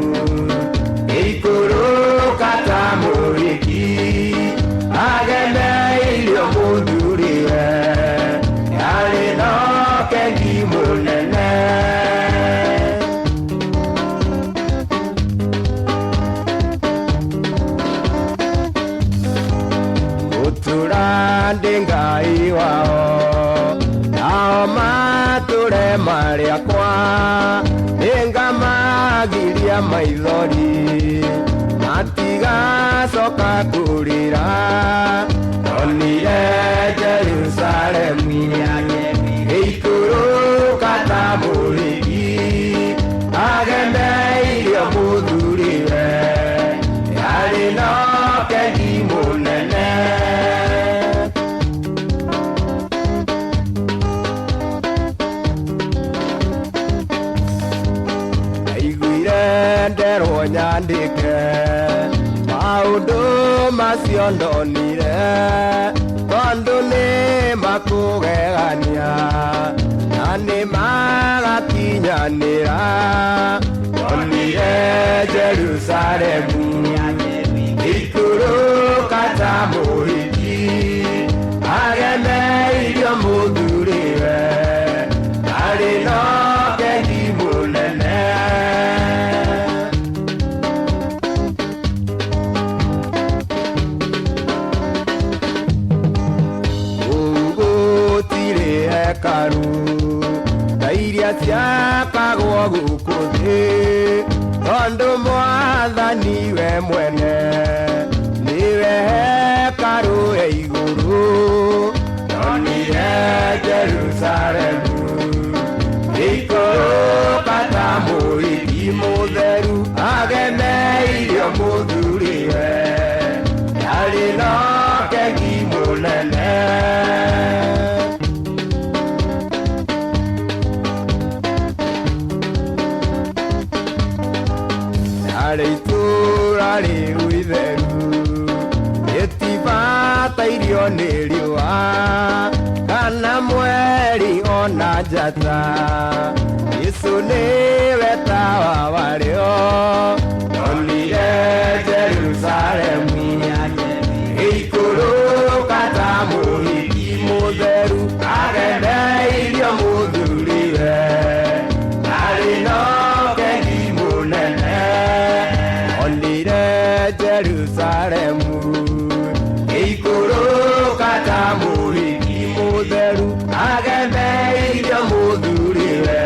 ngĩikũrũka ta mũhiki agemeire mũthuriwe yarĩ na ũkengi mũnene Ndi Ngai wao nao matũre marĩakwa nĩngamagiria maithori matigacoka kũrĩra onire Jerusalemu ngĩikũrũka ta mũhiki agemeire mũthuriwe yarĩ na ũkengi mũnene nderwo nyandĩke maũndũ macio ndonire tondũ nĩ makũgegania na nĩ magakinyanĩra ndonire Jerusalemu ngĩikũrũka ta mũhiki agemeire mũthuriwe yarĩ na ũkengi mũnene hekaru ta iria ciakagwo gũkũ thĩ tondũ Mwathani we mwene nĩwe hekaru ya igũrũ ndonire Jerusalemu ngĩikũrũka ta mũhiki mũtheru agemeire mũthuriwe yarĩ na ũkengi mũnene arĩ itũũra rĩu itheru rĩtibatairio nĩ riũa kana mweri ona njata Jesũ nĩwe tawa warĩo ndonire Jerusalemu ngĩikũrũka ta mũhiki mũtheru agemeire mũthuriwe yarĩ na ũkengi mũnene onire Jerusalemu ngĩikũrũka ta mũhiki mũtheru agemeire mũthuriwe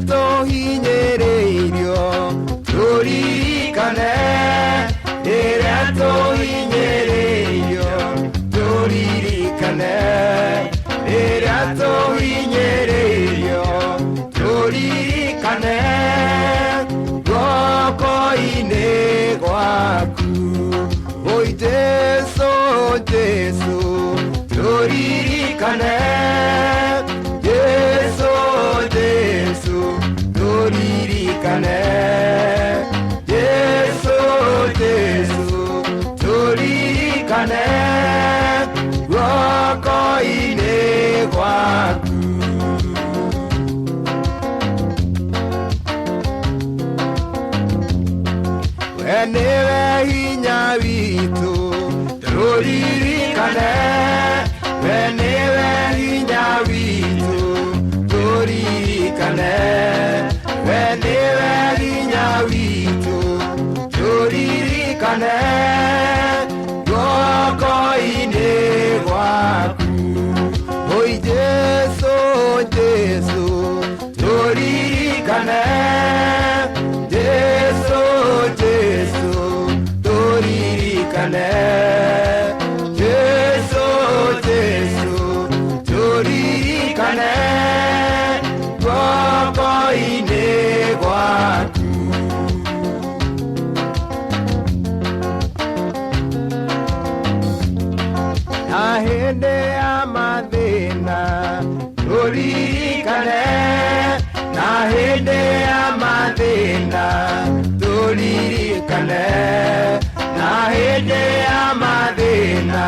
tũhinyĩrĩirio tũririkane, rĩrĩa tũhinyĩrĩirio tũririkane, rĩrĩa tũhinyĩrĩirio tũririkane, guoko-inĩ gwaku, oi Jesu, Jesu, tũririkane, Jesu, Jesu, tũririkane, Jesu, Jesu, tũririkane, guoko-inĩ gwaku. We nĩwe hinya witũ, tũririkane, we nĩwe hinya witũ, tũririkane, we nĩwe hinya witũ, tũririkane, guoko-inĩ gwaku, oi Jesu, Jesu, tũririkane, Jesu, Jesu, tũririkane, Jesu, Jesu, tũririkane, guoko-inĩ gwaku. Na hĩndĩ ya mathĩna tũririkane, na hĩndĩ ya mathĩna tũririkane, na hĩndĩ ya mathĩna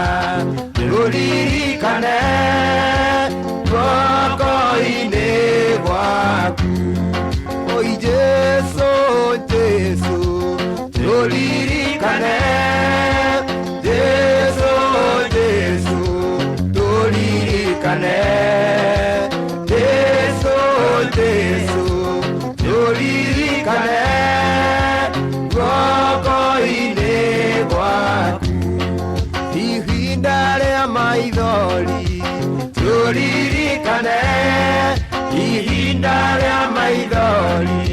tũririkane, guoko-inĩ gwaku, oi Jesu, Jesu, tũririkane, Jesu, Jesu, tũririkane, Jesu, Jesu, tũririkane, guoko-inĩ gwaku, ihinda rĩa maithori tũririkane, ihinda rĩa maithori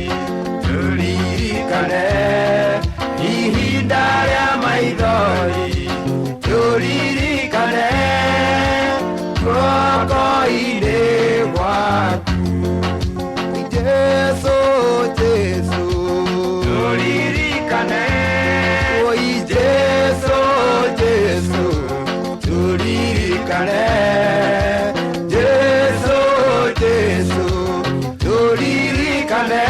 tũririkane, ihinda rĩa maithori tũririkane, guoko-inĩ gwaku, Jesu, Jesu, tũririkane, oi Jesu, Jesu, tũririkane, Jesu, Jesu, tũririkane,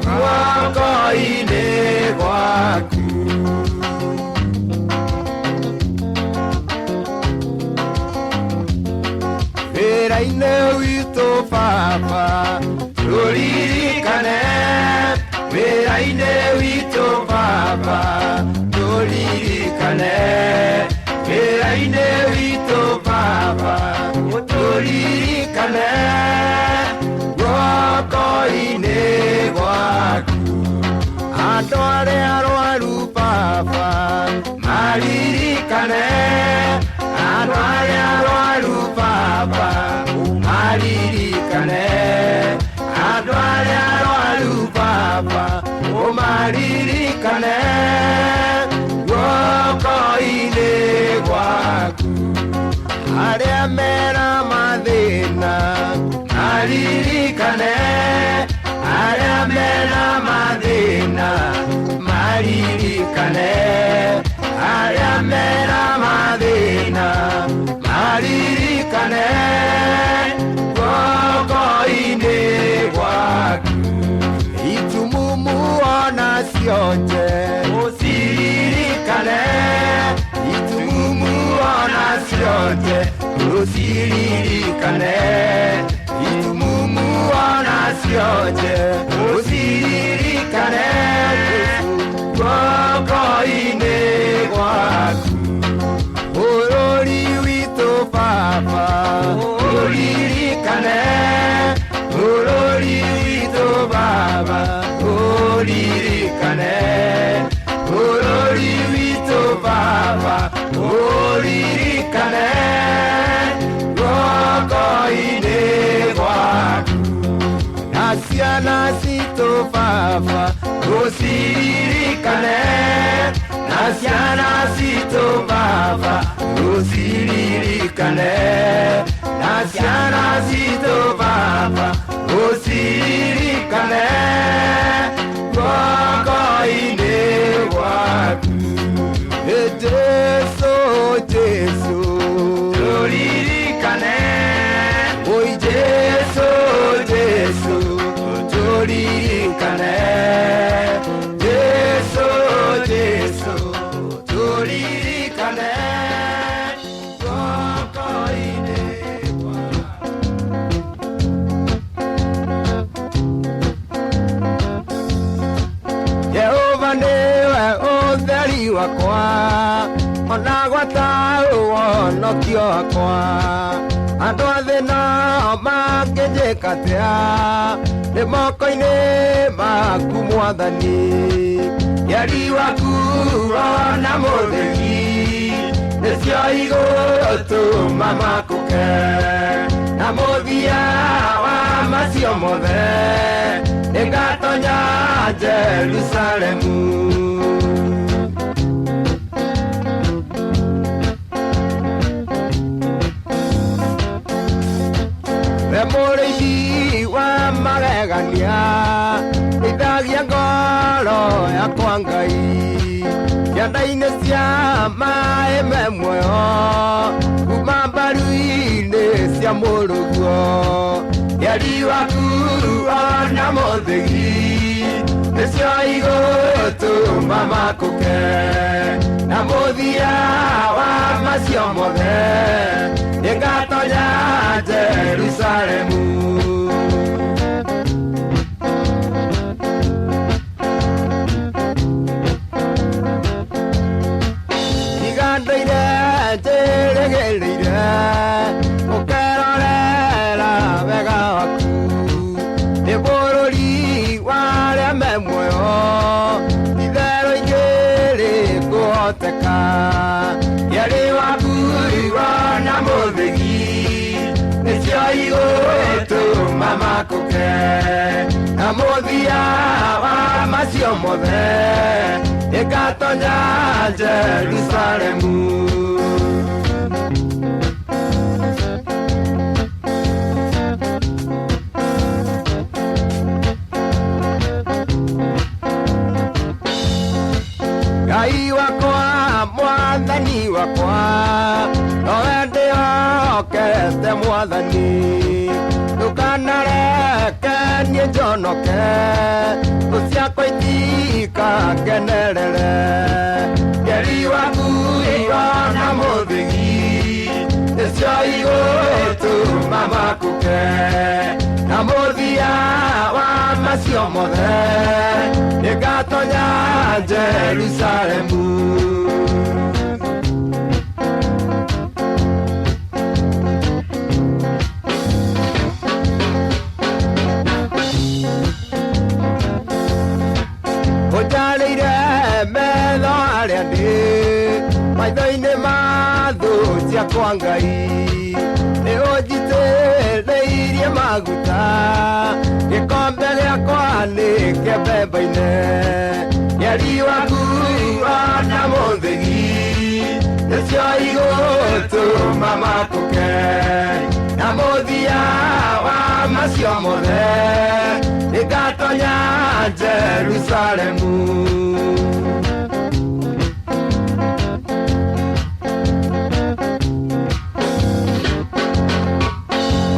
guoko-inĩ gwaku. Wĩra-inĩ witũ Baba, tũririkane, wĩra-inĩ witũ Baba, tũririkane, wĩra-inĩ witũ Baba, tũririkane, guoko-inĩ gwaku, andũ arĩa arwaru Baba, maririkane, andũ arĩa arwaru Baba, maririkane, andũ arĩa arwaru Baba, maririkane, guoko-inĩ gwaku, arĩa mena mathĩna maririkane, arĩa mena mathĩna maririkane, arĩa mena mathĩna maririkane, guoko-inĩ gwaku, itumumu ona cionje ũciririkane, itumumu ona cionje ũciririkane, itumumu ona cionje ũciririkane, guoko-inĩ gwaku, bũrũri witũ Baba, ũririkane, bũrũri witũ Baba, ũririkane, bũrũri witũ Baba, ũririkane, guoko-inĩ gwaku, ciana citũ baba ũciririkane, na ciana citũ baba ũciririkane, na ciana citũ baba ũciririkane, guoko-inĩ gwaku. Jesu, Jesu, turirikane. Oi Jesu, Jesu, turirikane. Jesu, Jesu, turirikane. Guoko-inĩ gwaku. Jehova nĩwe ũtheri wakwa, ona gwataũrwo ũhonokio wakwa. Andũ a thĩ nao mangĩnjĩka atĩa, ndĩ moko-inĩ maku Mwathani. Riari waku ona mũthĩgi, nĩcio igũtũma makũke, na mũthia wa macio mothe nĩngatonya Jerusalemu. We mũrĩithi wa magegania, ndĩithagia ngoro yakwa Ngai cianda-inĩ cia maĩ me muoyo, kuma mbaru-inĩ cia mũrũguo. Riari waku ona mũthĩgi, nĩcio igũtũma makũke, na mũthia wa macio mothe nĩngatonya Jerusalemu. Igandũire njĩrĩgĩrĩire ũkerorera wega waku, nĩ bũrũri warĩa me muoyo, itherũ ingĩrĩ kũhoteka. Riari waku ona mũthĩgi, nĩcio igũtũma makũke, na mũthia wa macio mothe nĩngatonya Jerusalemu. Ngai wakwa, Mwathani wakwa, nowe ndĩhokete Mwathani. Ndũkanareke niĩ njonoke, thũ ciakwa itikangenerere. Riari waku ona mũthĩgi, nĩcio igũtũma makũke, na mũthia wa macio mothe nĩngatonya Jerusalemu. Ũnjarĩire metho harĩa ndĩ, maitho-inĩ ma thũ ciakwa Ngai, nĩ ũnjitĩrĩirie maguta, gĩkombe gĩakwa nĩ kĩmbemba-inĩ. Riari waku ona mũthĩgi, nĩcio igũtũma makũke, na mũthia wa macio mothe nĩngatonya Jerusalemu.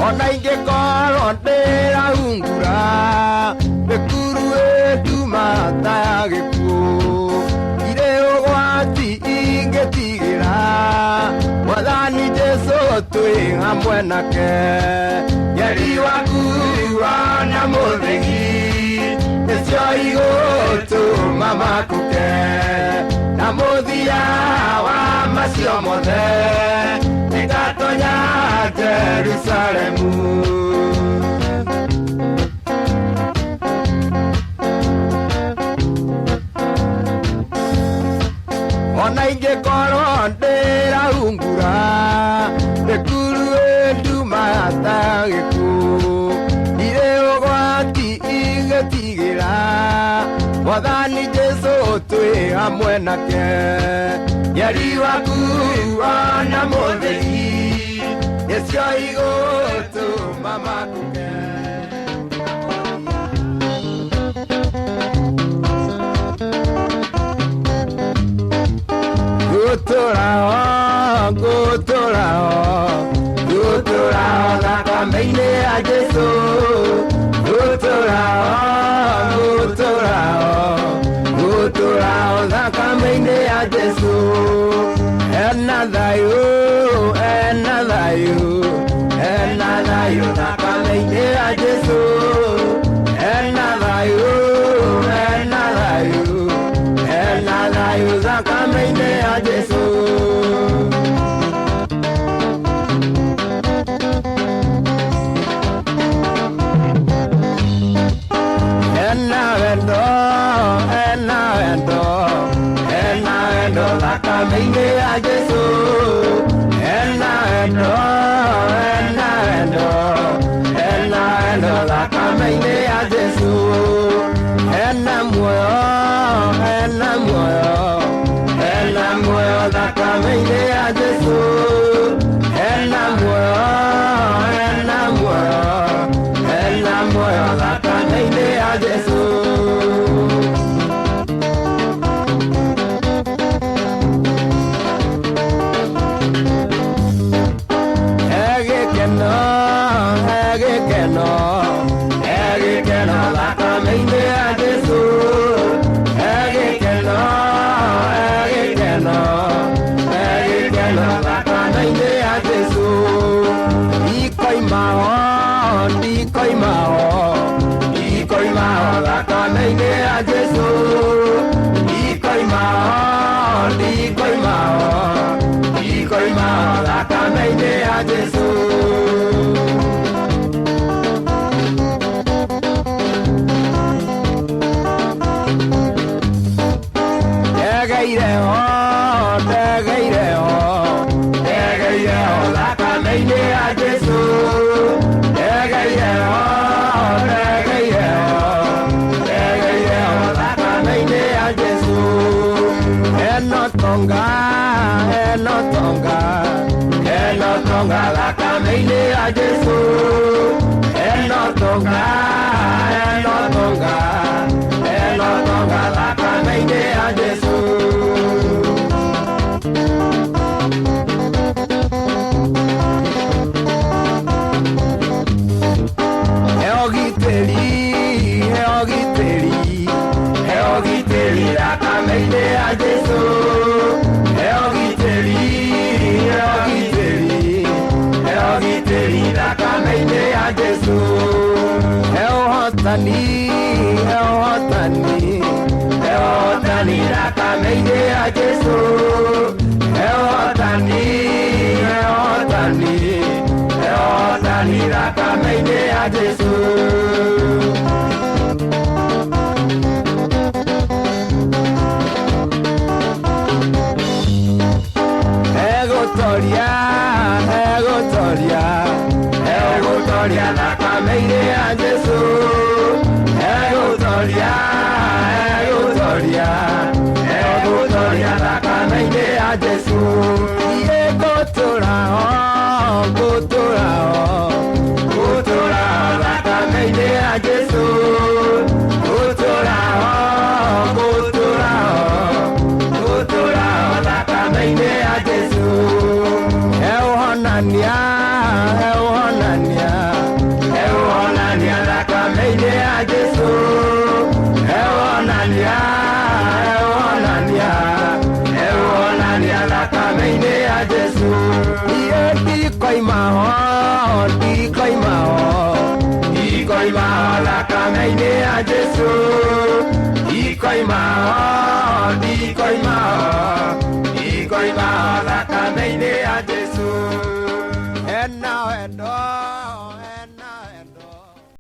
Ona ingĩkorwo ndĩrahungura, mĩkuru ĩnduma ta ya gĩkuũ, irĩ ũgwati ingĩtigĩra, Mwathani Jesu twĩ hamwe nake. Riari waku ona mũthĩgi, nĩcio igũtũma makũke, na mũthia wa macio mothe nĩngatonya Jerusalemu. Ona ingĩkorwo ndĩrahungura, mĩkuru ĩnduma ta gĩkuũ, irĩ ũgwati Mwathani Jesu twi hamwe nake Yari waku wana mutheri Esio igutuma makuke Guturao, guturao Guturao thakame-inĩ ya Jesu Guturao, guturao Guturao thakame-inĩ ya Jesu Ena thayu, ena thayu Ena thayu thakame-inĩ ya Jesu Ena thayu, ena thayu Ena thayu thakame-inĩ ya Jesu Thakame-inĩ ya Jesu Ena wendo thakame-inĩ ya Jesu Ena muoyo thakame-inĩ ya Jesu Ena muoyo thakame-inĩ ya Jesu thakame-inĩ ya Jesu Enotonga thakame-inĩ ya Jesu Heo gitĩri thakame-inĩ ya Jesu Heo gitĩri thakame-inĩ ya Jesu Heo hotani thakame-inĩ ya Jesu Heo hotani thakame-inĩ ya Jesu Egotoria thakame-inĩ ya Jesu Egotoria thakame-inĩ ya Jesu Guturao thakame-inĩ ya Jesu Guturao thakame-inĩ ya Jesu Euhonania